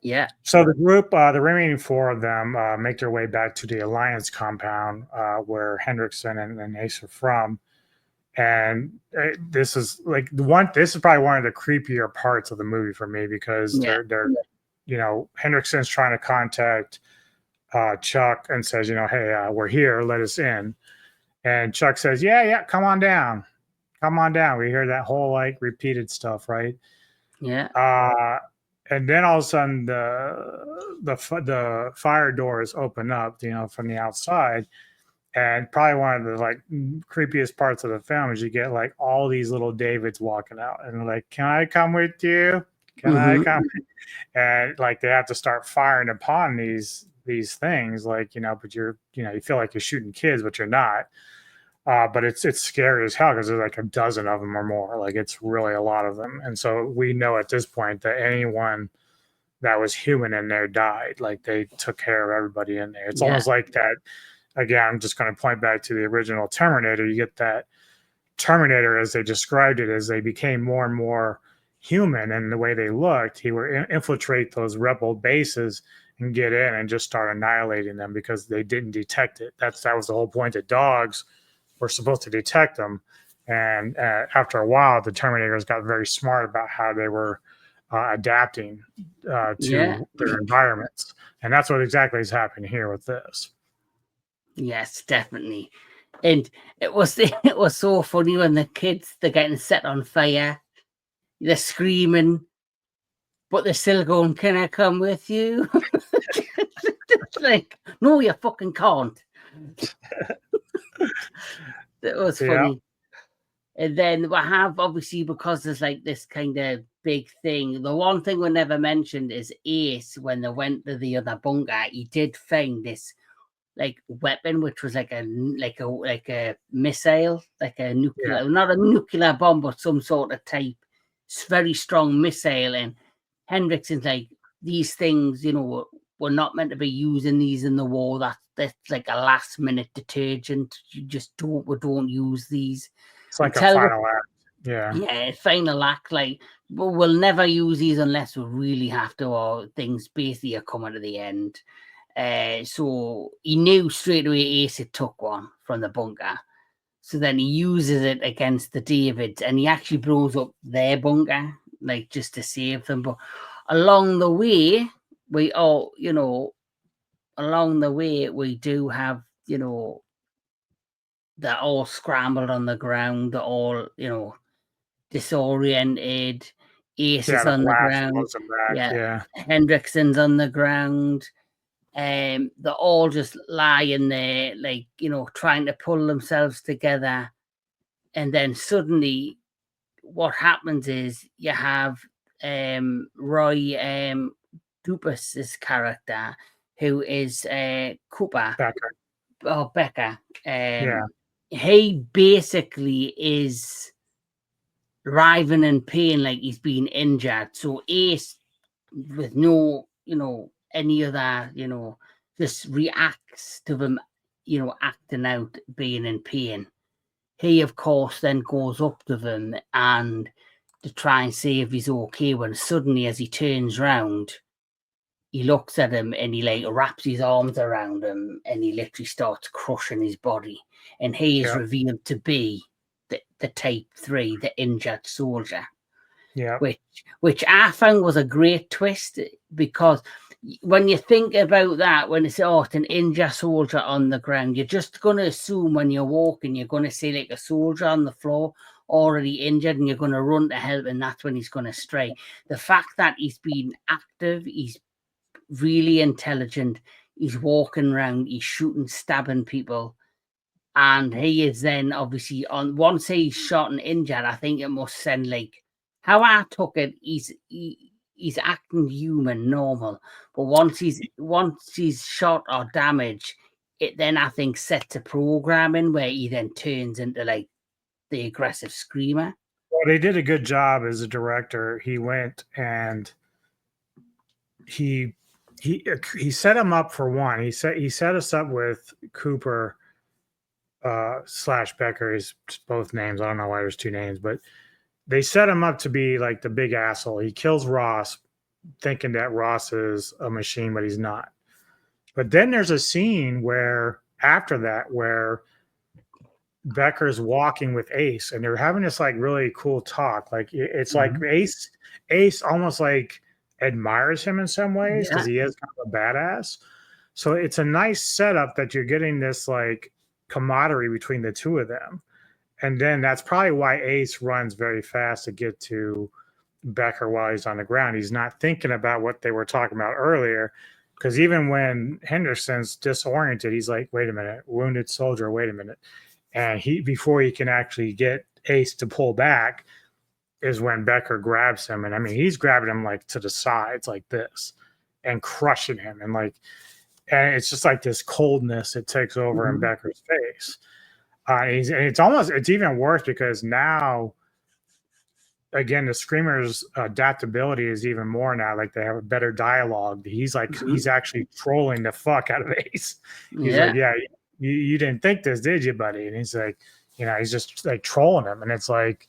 Yeah. So the group, the remaining four of them, make their way back to the Alliance compound where Hendrickson and Ace are from. And this is like this is probably one of the creepier parts of the movie for me, because they're Hendrickson's trying to contact Chuck and says, hey, we're here, let us in. And Chuck says, yeah, come on down. We hear that whole like repeated stuff, right? Yeah. And then all of a sudden the fire doors open up, from the outside. And probably one of the like creepiest parts of the film is you get like all these little Davids walking out and they're like, can I come with you? Can I come? And like they have to start firing upon these things, like, but you feel like you're shooting kids, but you're not. But it's scary as hell, because there's like a dozen of them or more. Like it's really a lot of them. And so we know at this point that anyone that was human in there died. Like they took care of everybody in there. It's almost like that. Again, I'm just going to point back to the original Terminator. You get that Terminator, as they described it, as they became more and more human in the way they looked, he would infiltrate those rebel bases and get in and just start annihilating them because they didn't detect it. That was the whole point. That dogs were supposed to detect them. And after a while, the Terminators got very smart about how they were adapting to their environments. And that's what exactly is happening here with this. Yes, definitely. And it was so funny when the kids, they're getting set on fire, they're screaming, but they're still going, can I come with you? It's like, no, you fucking can't. That was funny. And then we have, obviously, because there's like this kind of big thing, the one thing we never mentioned is Ace, when they went to the other bunker, he did find this like weapon, which was like a missile, like a nuclear, not a nuclear bomb, but some sort of type. It's very strong missile. And Hendrickson's like, these things, we're not meant to be using these in the war. That's like a last minute detergent. You just we don't use these. It's like a final act. Yeah, final act. Like, but we'll never use these unless we really have to, or things basically are coming to the end. So he knew straight away Ace had took one from the bunker. So then he uses it against the Davids, and he actually blows up their bunker, like just to save them. But along the way, we do have, they're all scrambled on the ground, they're all, disoriented. Ace is on the ground. Hendrickson's on the ground. They're all just lying there, like, trying to pull themselves together. And then suddenly what happens is you have Roy Dupas's character, who is Cooper. Becker. He basically is writhing in pain, like he's been injured. So Ace, with no, any other, just reacts to them, acting out, being in pain. He, of course, then goes up to them and to try and see if he's okay, when suddenly, as he turns round, he looks at him and he like wraps his arms around him and he literally starts crushing his body. And he is revealed to be the Type 3, the injured soldier. Yeah. Which I found was a great twist, because when you think about that, when it's an injured soldier on the ground, you're just going to assume when you're walking, you're going to see like a soldier on the floor already injured, and you're going to run to help, and that's when he's going to stray. The fact that he's been active, he's really intelligent, he's walking around, he's shooting, stabbing people. And he is then obviously on, once he's shot and injured, I think it must send, like, how I took it, he's acting human, normal. But once he's shot or damaged, it then, I think, sets a programming where he then turns into, like, the aggressive screamer. Well, they did a good job as a director. He went and he set him up for one. He set us up with Cooper / Becker. Is both names. I don't know why there's two names, but they set him up to be like the big asshole. He kills Ross, thinking that Ross is a machine, but he's not. But then there's a scene where after that where Becker's walking with Ace and they're having this like really cool talk. Like it's like Ace almost like admires him in some ways because he is kind of a badass. So it's a nice setup that you're getting this like camaraderie between the two of them. And then that's probably why Ace runs very fast to get to Becker while he's on the ground. He's not thinking about what they were talking about earlier. Because even when Henderson's disoriented, he's like, wait a minute, wounded soldier, wait a minute. And before he can actually get Ace to pull back is when Becker grabs him. And I mean, he's grabbing him like to the sides like this and crushing him. And it's just like this coldness that takes over in Becker's face. It's even worse because now, again, the Screamer's adaptability is even more now. Like they have a better dialogue. He's like, he's actually trolling the fuck out of Ace. He's like, yeah, you didn't think this, did you, buddy? And he's like, he's just like trolling him. And it's like,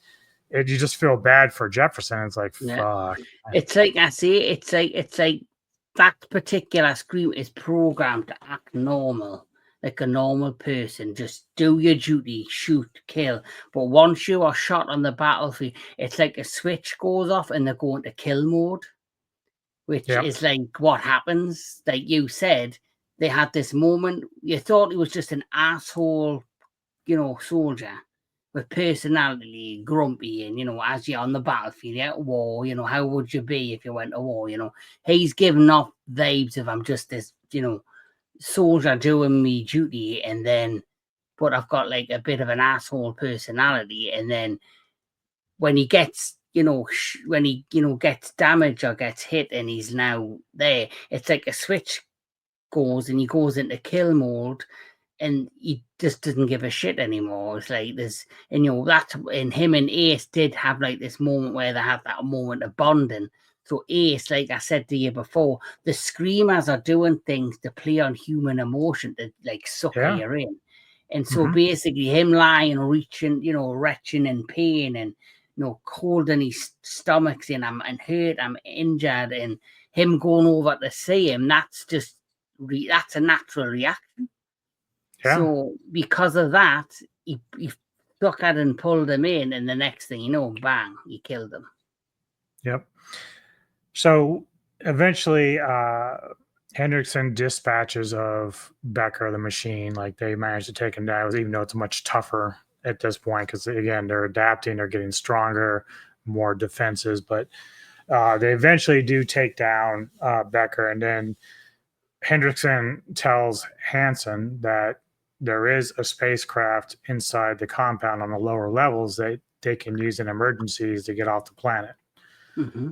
you just feel bad for Jefferson. It's like, fuck. It's like, I see, it's like that particular Scream is programmed to act normal. Like a normal person, just do your duty, shoot, kill. But once you are shot on the battlefield, it's like a switch goes off and they're going to kill mode, which is like what happens. Like you said, they had this moment. You thought he was just an asshole, soldier with personality, grumpy, and as you're on the battlefield, you're at war. How would you be if you went to war? He's giving off vibes of I'm just this, soldier doing me duty, but I've got like a bit of an asshole personality, and then when he gets gets damaged or gets hit and he's now there, it's like a switch goes and he goes into kill mode and he just doesn't give a shit anymore. It's like that's and him and Ace did have like this moment where they had that moment of bonding. So Ace, like I said to you before, the Screamers are doing things to play on human emotion to like suck you in. And so basically him lying, reaching, retching in pain and, cold in his stomach's in him and hurt, I'm injured, and him going over to see him, that's just, that's a natural reaction. Yeah. So because of that, he stuck at and pulled him in, and the next thing you know, bang, he killed him. Yep. So eventually, Hendrickson dispatches of Becker, the machine. Like they managed to take him down, even though it's much tougher at this point because, again, they're adapting, they're getting stronger, more defenses. But they eventually do take down Becker. And then Hendrickson tells Hansen that there is a spacecraft inside the compound on the lower levels that they can use in emergencies to get off the planet. Mm-hmm.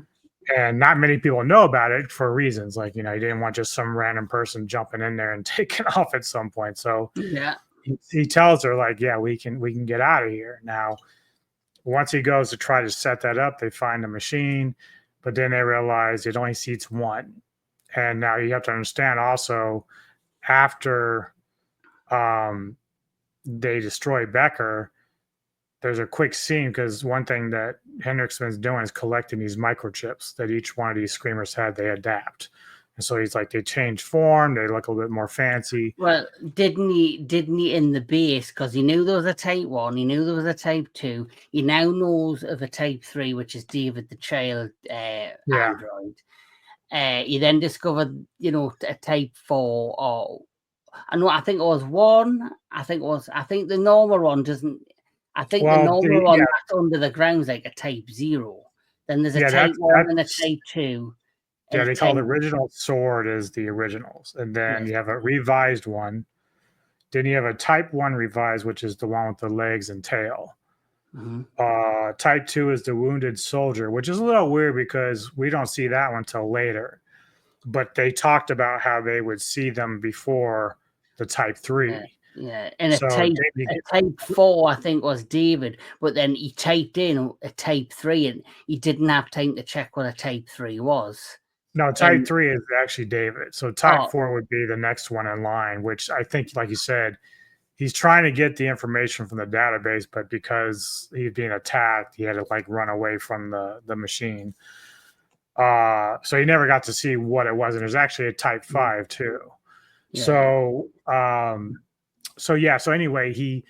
And not many people know about it for reasons like, he didn't want just some random person jumping in there and taking off at some point. So he tells her like, yeah, we can get out of here. Now, once he goes to try to set that up, they find the machine, but then they realize it only seats one. And now you have to understand also after they destroy Becker, there's a quick scene because one thing that Hendrickson's doing is collecting these microchips that each one of these Screamers had. They adapt, and so he's like they change form. They look a little bit more fancy. Well, didn't he in the base because he knew there was a Type 1, he knew there was a Type 2. He now knows of a Type 3, which is David the Child android. He then discovered, a Type 4 or I think it was 1. I think the normal one doesn't. I think the normal one that's under the ground is like a Type 0. Then there's a Type 1 and a Type 2. Yeah, they call the original sword is the originals. And then you have a revised one. Then you have a Type 1 revised, which is the one with the legs and tail. Mhm. Type 2 is the wounded soldier, which is a little weird because we don't see that one till later. But they talked about how they would see them before the Type 3. Yeah, and So a they- type 4, I think, was David, but then he typed in a type 3 and he didn't have time to check what a type 3 was. no, Type and- 3 is actually David. So Type Oh. 4 would be the next one in line, which I think, like you said, he's trying to get the information from the database, but because he's being attacked, he had to like run away from the machine. So he never got to see what it was. And there's actually a Type 5 too. Yeah. So anyway,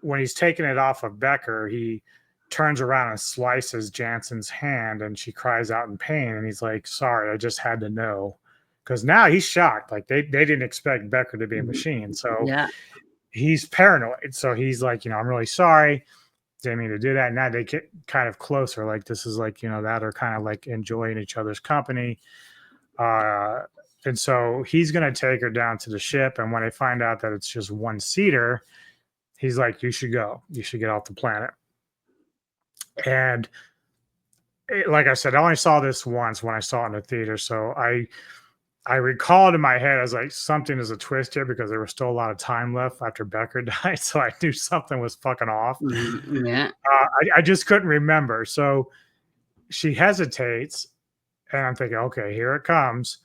when he's taking it off of Becker, he turns around and slices Jansen's hand, and she cries out in pain. And he's like, "Sorry, I just had to know," because now he's shocked. Like they didn't expect Becker to be a machine, so Yeah. he's paranoid. So he's like, "I'm really sorry. Didn't mean to do that." And now they get kind of closer. Like this is like that are kind of like enjoying each other's company. And so he's going to take her down to the ship. And when they find out that it's just one seater, he's like, "You should go. You should get off the planet." And like I said, I only saw this once when I saw it in the theater. So I recalled in my head, I was like, something is a twist here because there was still a lot of time left after Becker died. So I knew something was fucking off. Yeah. I just couldn't remember. So she hesitates, and I'm thinking, okay, here it comes.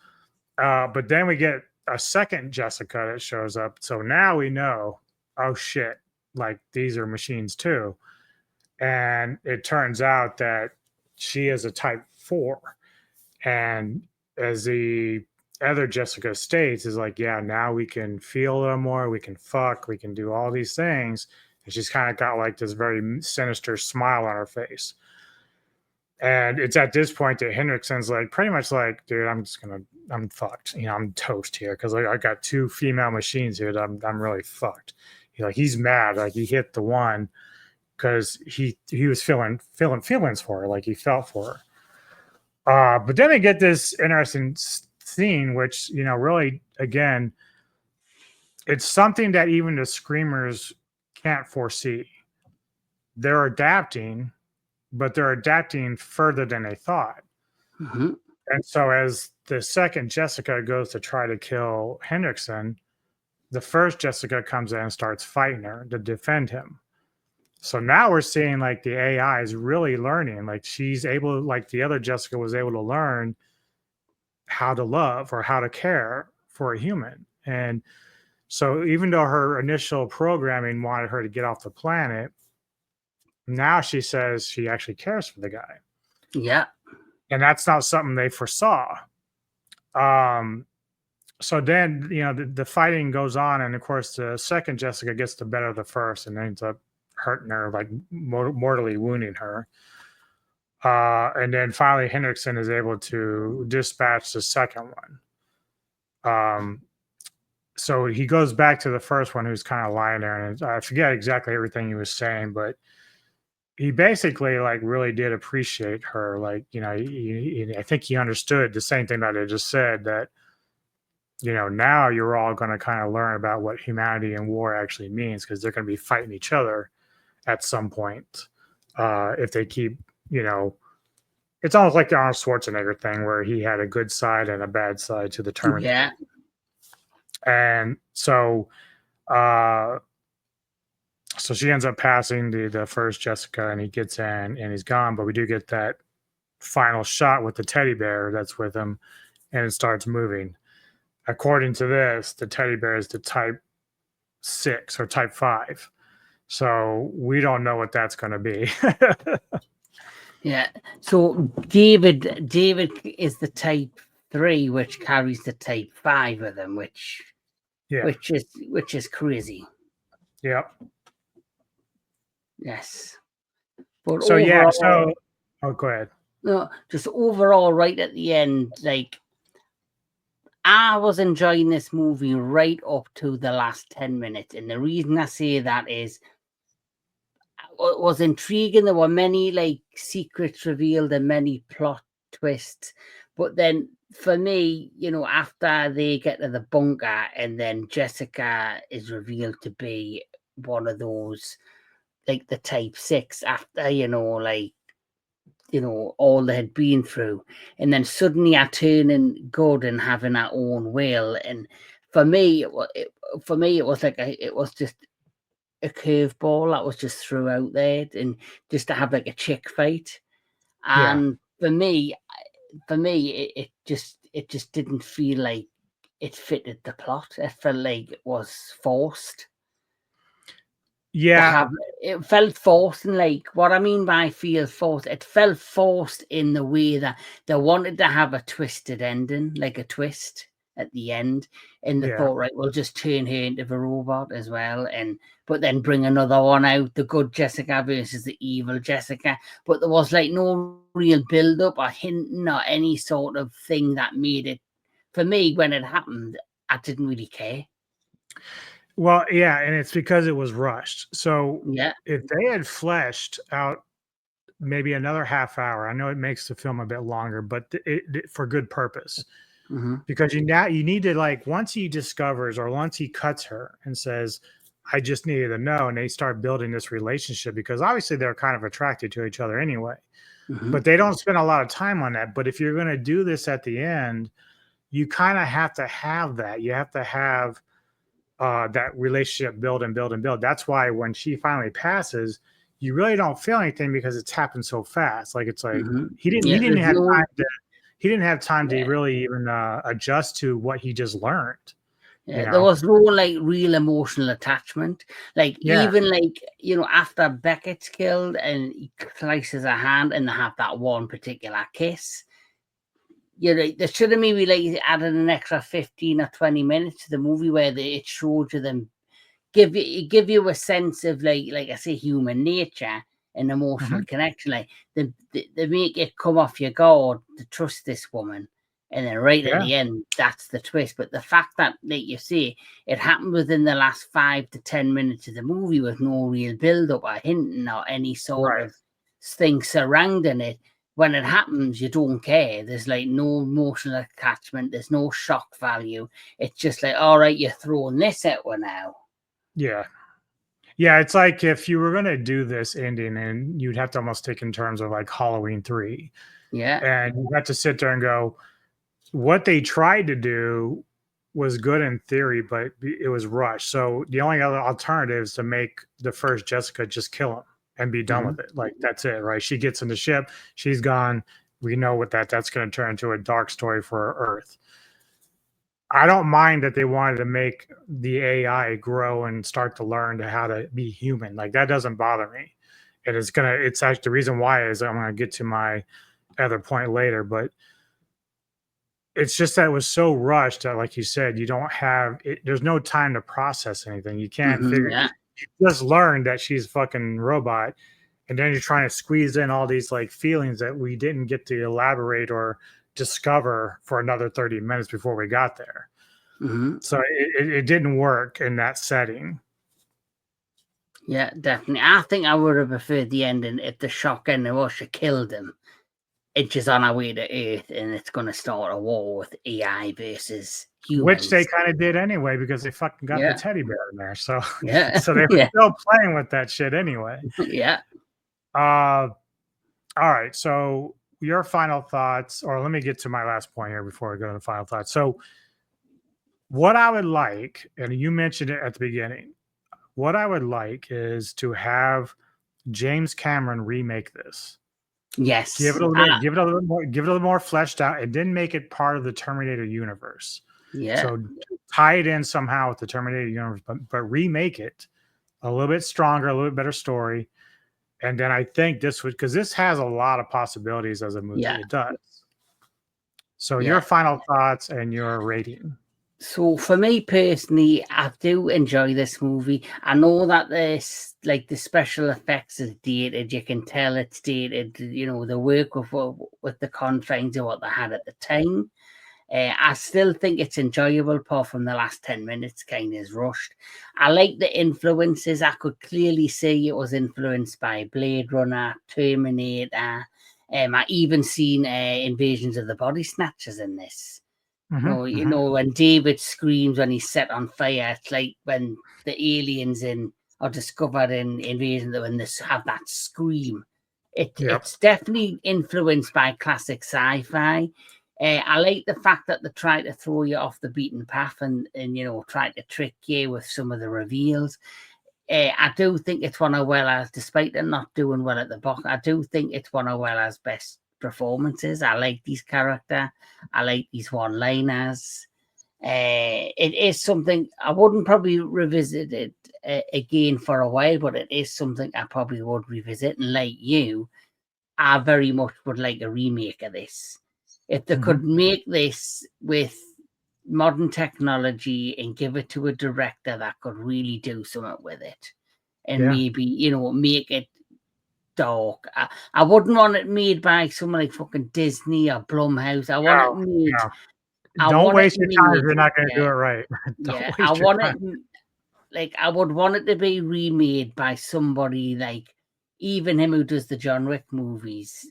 But then we get a second Jessica that shows up. So now we know, oh shit, like these are machines too. And it turns out that she is a Type 4. And as the other Jessica states, is like, yeah, now we can feel them more, we can fuck, we can do all these things. And she's kind of got like this very sinister smile on her face. And it's at this point that Hendrickson's like, pretty much like, dude, I'm fucked. I'm toast here because like I got two female machines here that I'm really fucked. He's mad, like he hit the one because he was feeling feelings for her, like he felt for her. But then we get this interesting scene, which really, again, it's something that even the screamers can't foresee. They're adapting, but they're adapting further than they thought. Mhm. And so as the second Jessica goes to try to kill Hendrickson, the first Jessica comes in and starts fighting her to defend him. So now we're seeing like the AI is really learning. Like she's able, like the other Jessica was able to learn how to love or how to care for a human. And so even though her initial programming wanted her to get off the planet, now she says she actually cares for the guy. Yeah. And that's not something they foresaw. So then, the fighting goes on. And of course, the second Jessica gets the better of the first and ends up hurting her, like mortally wounding her. And then finally, Hendrickson is able to dispatch the second one. So he goes back to the first one who's kind of lying there. And I forget exactly everything he was saying, but he basically like really did appreciate her. Like, I think he understood the same thing that I just said, that, now you're all going to kind of learn about what humanity and war actually means, because they're going to be fighting each other at some point. If they keep, it's almost like the Arnold Schwarzenegger thing where he had a good side and a bad side to the Terminator. Yeah. And so, so she ends up passing the first Jessica, and he gets in and he's gone. But we do get that final shot with the teddy bear that's with him, and it starts moving. According to this, the teddy bear is the Type 6 or Type 5. So we don't know what that's going to be. Yeah. So David is the Type 3, which carries the Type 5 with him, which is crazy. Yep. Yes. But So overall, go ahead. no, just overall, right at the end, like I was enjoying this movie right up to the last 10 minutes. And the reason I say that is it was intriguing. There were many like secrets revealed and many plot twists. But then for me, after they get to the bunker and then Jessica is revealed to be one of those, like the type 6 after, all they had been through. And then suddenly are turning good and having our own will. And for me, it was like it was just a curveball that was just threw out there, and just to have like a chick fight. And for me, it just didn't feel like it fitted the plot. It felt like it was forced. Yeah, It felt forced, and like what I mean by feel forced, it felt forced in the way that they wanted to have a twisted ending, like a twist at the end, and they thought, right, we'll just turn her into the robot as well, but then bring another one out, the good Jessica versus the evil Jessica. But there was like no real build up or hinting or any sort of thing that made it, for me, when it happened, I didn't really care. Well, yeah, and it's because it was rushed. So Yeah. if they had fleshed out maybe another half hour, I know it makes the film a bit longer, but for good purpose. Because you need to, like, once he discovers or once he cuts her and says, I just needed to know, and they start building this relationship, because obviously they're kind of attracted to each other anyway. But they don't spend a lot of time on that. But if you're going to do this at the end, you kind of have to have that. You have to have that relationship build and build and build. That's why when she finally passes, you really don't feel anything, because it's happened so fast. Like, it's like he didn't have time to really even adjust to what he just learned. There was no like real emotional attachment. Like even like, after Beckett's killed and he slices her hand and they have that one particular kiss, there should have maybe like added an extra 15 or 20 minutes to the movie where it showed you them, give you a sense of like I say, human nature and emotional connection. Like they make it come off your guard to trust this woman, and then right at the end, that's the twist. But the fact that, like you say, it happened within the last 5 to 10 minutes of the movie with no real build up or hinting or any sort of thing surrounding it. When it happens, you don't care. There's like no emotional attachment. There's no shock value. It's just like, all right, you're throwing this at her now. Yeah. Yeah, it's like if you were going to do this ending, and you'd have to almost take in terms of like Halloween 3. Yeah. And you have to sit there and go, what they tried to do was good in theory, but it was rushed. So the only other alternative is to make the first Jessica just kill him and be done with it. Like, that's it, right? She gets in the ship, she's gone. We know what that's going to turn into a dark story for Earth. I don't mind that they wanted to make the AI grow and start to learn how to be human. Like, that doesn't bother me. And it's actually the reason why is I'm going to get to my other point later, but it's just that it was so rushed that, like you said, you don't have it. There's no time to process anything. You can't figure it. You just learned that she's a fucking robot, and then you're trying to squeeze in all these like feelings that we didn't get to elaborate or discover for another 30 minutes before we got there. So it didn't work in that setting. Yeah, definitely. I think I would have preferred the ending if the shock ending was she killed him. It's just on our way to Earth, and it's going to start a war with AI versus humans. Which they kind of did anyway, because they fucking got the teddy bear in there. So, so they were still playing with that shit anyway. All right. So your final thoughts, or let me get to my last point here before I go to the final thoughts. So what I would like, and you mentioned it at the beginning, what I would like is to have James Cameron remake this. Yes. Give it a little more fleshed out, and then make it part of the Terminator universe. Yeah. So tie it in somehow with the Terminator universe, but remake it a little bit stronger, a little bit better story. And then I think this would, because this has a lot of possibilities as a movie. It does. So your final thoughts and your rating. So for me personally, I do enjoy this movie. I know that the special effects is dated. You can tell it's dated. The work with the confines of what they had at the time. I still think it's enjoyable, apart from the last 10 minutes kind of is rushed. I like the influences. I could clearly see it was influenced by Blade Runner, Terminator, I even seen Invasions of the Body Snatchers in this. Mhm, You mhm. know, when David screams when he's set on fire, it's like when the aliens are discovered in Invasion, when they have that scream. Yep. It's definitely influenced by classic sci-fi. I like the fact that they try to throw you off the beaten path and you know, try to trick you with some of the reveals. I do think it's one of Wella's, despite them not doing well at the box, I do think it's one of Wella's best performances. I like his character. I like these one-liners. It is something I wouldn't probably revisit it again for a while, but it is something I probably would revisit. And like you, I very much would like a remake of this. If they could make this with modern technology and give it to a director that could really do something with it, and Yeah. maybe, you know, make it dark. I wouldn't want it made by someone like fucking Disney or Blumhouse. I want it made. No. I Don't want waste it your time if made. you're not going to do Yeah, it right. Don't yeah. waste I your want time. it like I would want it to be remade by somebody like even him who does the John Wick movies.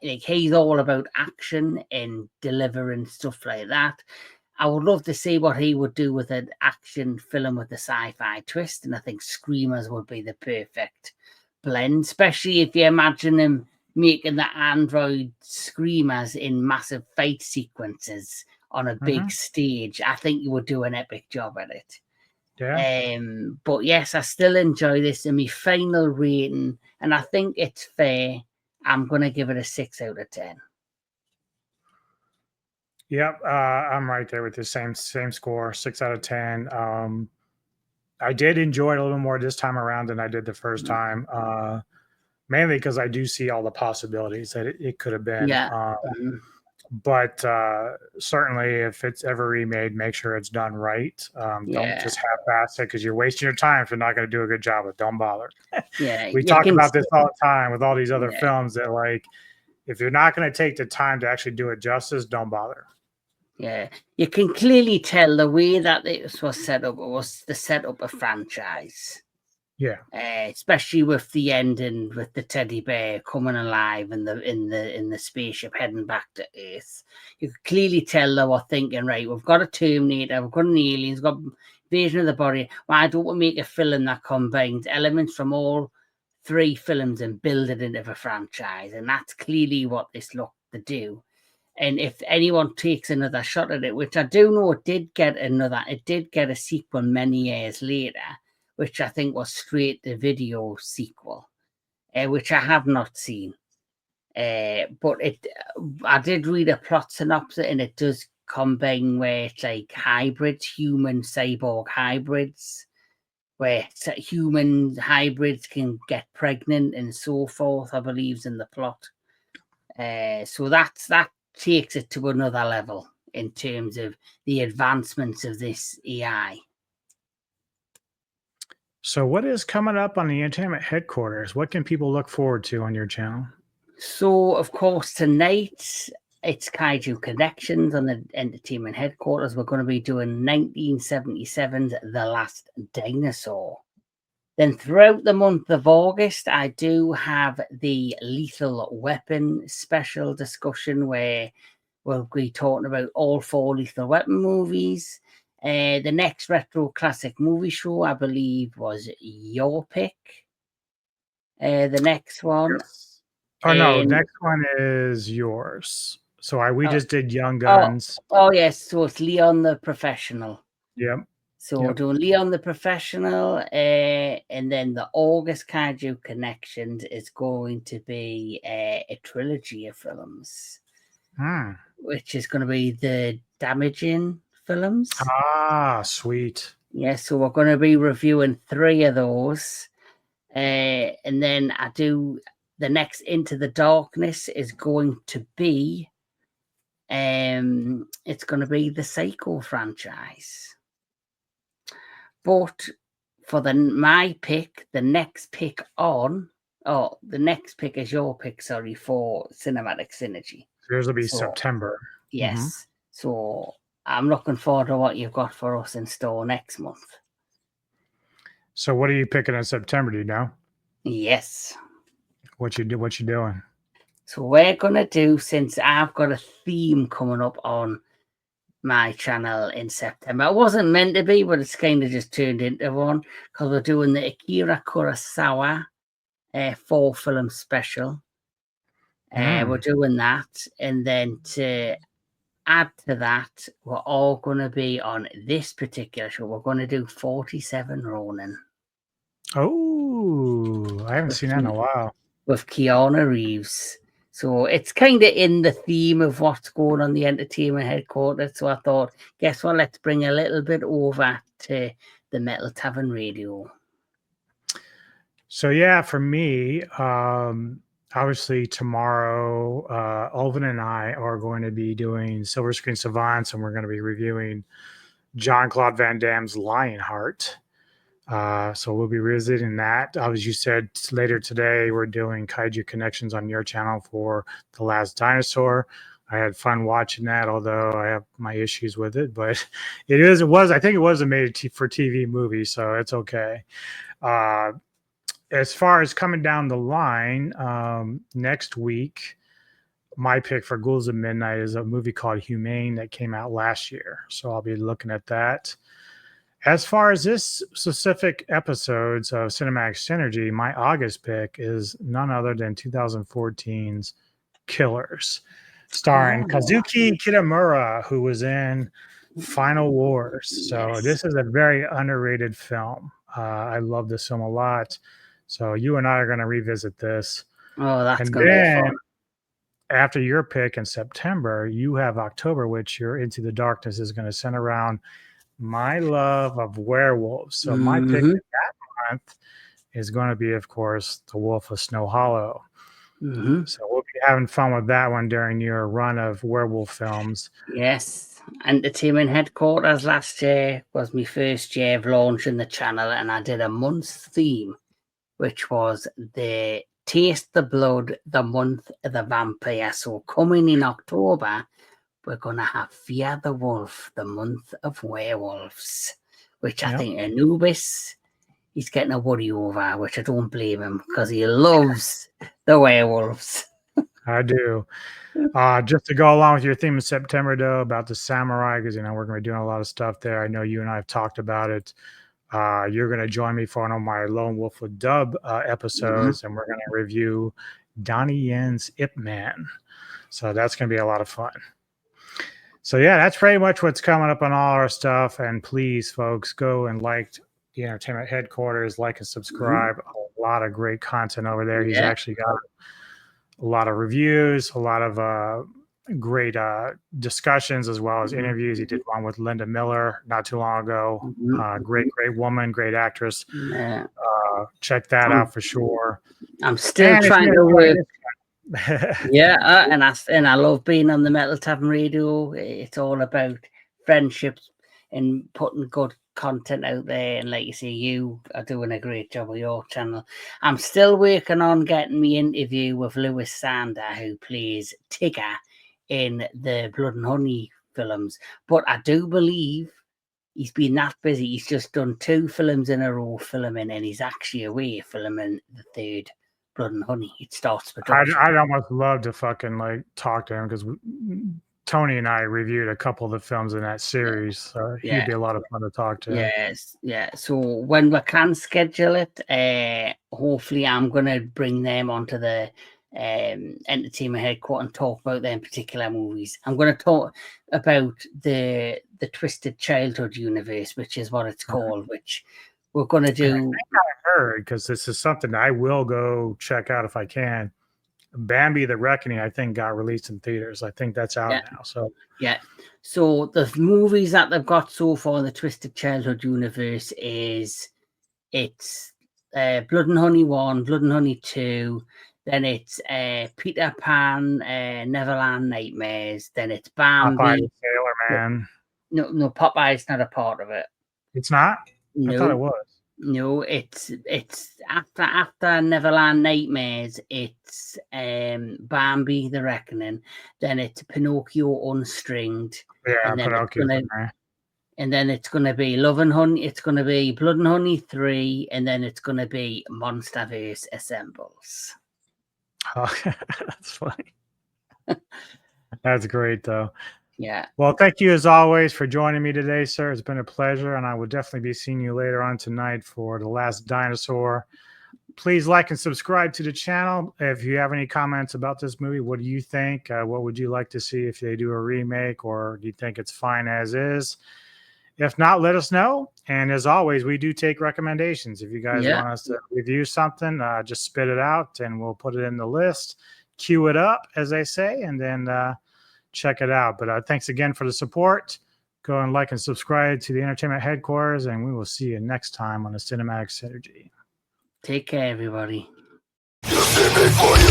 Like he's all about action and delivering stuff like that. I would love to see what he would do with an action film with a sci-fi twist, and I think Screamers would be the perfect blend, especially if you imagine him making the android screamers in massive fight sequences on a big stage. I think you would do an epic job at it. Yeah. But yes, I still enjoy this. And my final rating, and I think it's fair, I'm going to give it a 6 out of 10. Yep. I'm right there with the same score, 6 out of 10. I did enjoy it a little more this time around than I did the first time. Mainly because I do see all the possibilities that it could have been. Yeah. But certainly, if it's ever remade, make sure it's done right. Don't just half-ass it because you're wasting your time if you're not going to do a good job of it. Don't bother. Yeah, We you talk can about this still- all the time with all these other Yeah. films that, like, if you're not going to take the time to actually do it justice, don't bother. Yeah, you can clearly tell the way that this was set up was to set up a franchise. Yeah. Especially with the ending with the teddy bear coming alive in the spaceship heading back to Earth. You could clearly tell they were thinking, right, we've got a Terminator, we've got an alien, we've got Invasion of the Body. Why don't we make a film that combines elements from all three films and build it into a franchise? And that's clearly what this looked to do. And if anyone takes another shot at it, which I do know it did get a sequel many years later, which I think was straight to video sequel, which I have not seen. But I did read a plot synopsis, and it does combine where it's like hybrids, human cyborg hybrids, where human hybrids can get pregnant and so forth, I believe, in the plot. So that takes it to another level in terms of the advancements of this AI. So, what is coming up on the Entertainment Headquarters? What can people look forward to on your channel? So, of course, tonight it's Kaiju Connections on the Entertainment Headquarters. We're going to be doing 1977's The Last Dinosaur. Then throughout the month of August, I do have the Lethal Weapon special discussion where we'll be talking about all 4 Lethal Weapon movies. The next Retro Classic Movie Show, I believe, was your pick. The next one. Yes. Oh, no. Next one is yours. So we just did Young Guns. Oh, yes. So it's Leon the Professional. Yep. So we're doing Leon the Professional. And then the August Kaiju Connections is going to be a trilogy of films, which is going to be the Damaging films. Ah, sweet. Yeah, so we're going to be reviewing 3 of those. And then the next Into the Darkness is going to be it's going to be the Psycho franchise. But for my pick, the next pick is your pick, sorry, for Cinematic Synergy. Yours will be September. Yes. So I'm looking forward to what you've got for us in store next month. So what are you picking in September? Do you know? Yes. What you doing? So we're gonna do, since I've got a theme coming up on my channel in September. It wasn't meant to be, but it's kind of just turned into one, because we're doing the Akira Kurosawa 4-film special. We're doing that, and then to add to that, we're all going to be on this particular show. We're going to do 47 Ronin. Oh, I haven't seen that in a while. With Keanu Reeves. So it's kind of in the theme of what's going on the entertainment headquarters. So I thought, guess what? Let's bring a little bit over to the Metal Tavern Radio. So yeah, for me, obviously tomorrow, Alvin and I are going to be doing Silver Screen Savants, and we're going to be reviewing Jean-Claude Van Damme's Lionheart. So we'll be revisiting that. As you said, later today, we're doing Kaiju Connections on your channel for The Last Dinosaur. I had fun watching that, although I have my issues with it, but I think it was a made-for-TV movie, so it's okay. As far as coming down the line, next week, my pick for Ghouls of Midnight is a movie called Humane that came out last year. So I'll be looking at that. As far as this specific episodes of Cinematic Synergy, my August pick is none other than 2014's Killers, starring Kazuki Kitamura, who was in Final Wars. So this is a very underrated film. I love this film a lot. So you and I are going to revisit this. Oh, that's going to be fun. After your pick in September, you have October, which your Into the Darkness is going to center around my love of werewolves. So my pick that month is going to be, of course, The Wolf of Snow Hollow. So we'll be having fun with that one during your run of werewolf films. Yes. Entertainment Headquarters last year was my first year of launching the channel, and I did a month's theme, which was the Taste the Blood, the month of the vampire. So coming in October, we're going to have Fear the Wolf, the month of werewolves, which I think Anubis, he's getting a worry over, which I don't blame him, because he loves the werewolves. I do. Just to go along with your theme in September, though, about the samurai, because, we're going to be doing a lot of stuff there. I know you and I have talked about it. You're going to join me for one of my Lone Wolf with Dub episodes, and we're going to review Donnie Yen's Ip Man. So that's going to be a lot of fun. So yeah, that's pretty much what's coming up on all our stuff. And please, folks, go and like the Entertainment Headquarters, like and subscribe. A lot of great content over there. He's actually got a lot of reviews, a lot of great discussions, as well as interviews. He did one with Linda Miller not too long ago. Great woman, great actress. Check that out for sure. I'm still trying to work. And I love being on the Metal Tavern Radio. It's all about friendships and putting good content out there. And like you say, you are doing a great job with your channel. I'm still working on getting me interview with Lewis Sander, who plays Tigger in the Blood and Honey films. But I do believe he's been that busy. He's just done 2 films in a row filming, and he's actually away filming the 3rd Blood and Honey. It starts production. I'd almost love to fucking talk to him, because Tony and I reviewed a couple of the films in that series. So he'd be a lot of fun to talk to. Yes. So when we can schedule it, hopefully I'm going to bring them onto the Entertainment Headquarters and talk about them particular movies. I'm going to talk about the Twisted Childhood universe, which is what it's called, which we're going to do. I think I heard, because this is something I will go check out if I can. Bambi the Reckoning, I think, got released in theaters. I think that's out now. So the movies that they've got so far in the Twisted Childhood universe it's Blood and Honey 1, Blood and Honey 2, then it's Peter Pan, Neverland Nightmares, then it's Bambi. Popeye the Sailor Man. No, Popeye's not a part of it. It's not? No. I thought it was. No, it's after Neverland Nightmares, it's Bambi the Reckoning, then it's Pinocchio Unstringed. Yeah, Pinocchio. And then it's going to be Love and Honey, it's going to be Blood and Honey 3, and then it's going to be Monsterverse Assembles. Oh, that's funny. That's great, though. Yeah. Well, thank you as always for joining me today, sir. It's been a pleasure, and I will definitely be seeing you later on tonight for The Last Dinosaur. Please like and subscribe to the channel. If you have any comments about this movie, what do you think? What would you like to see if they do a remake, or do you think it's fine as is? If not, let us know. And as always, we do take recommendations. If you guys Yeah. want us to review something, just spit it out and we'll put it in the list, queue it up, as they say, and then check it out. But thanks again for the support. Go and like and subscribe to the Entertainment Headquarters, and we will see you next time on the Cinematic Synergy. Take care, everybody. Just a bit for you.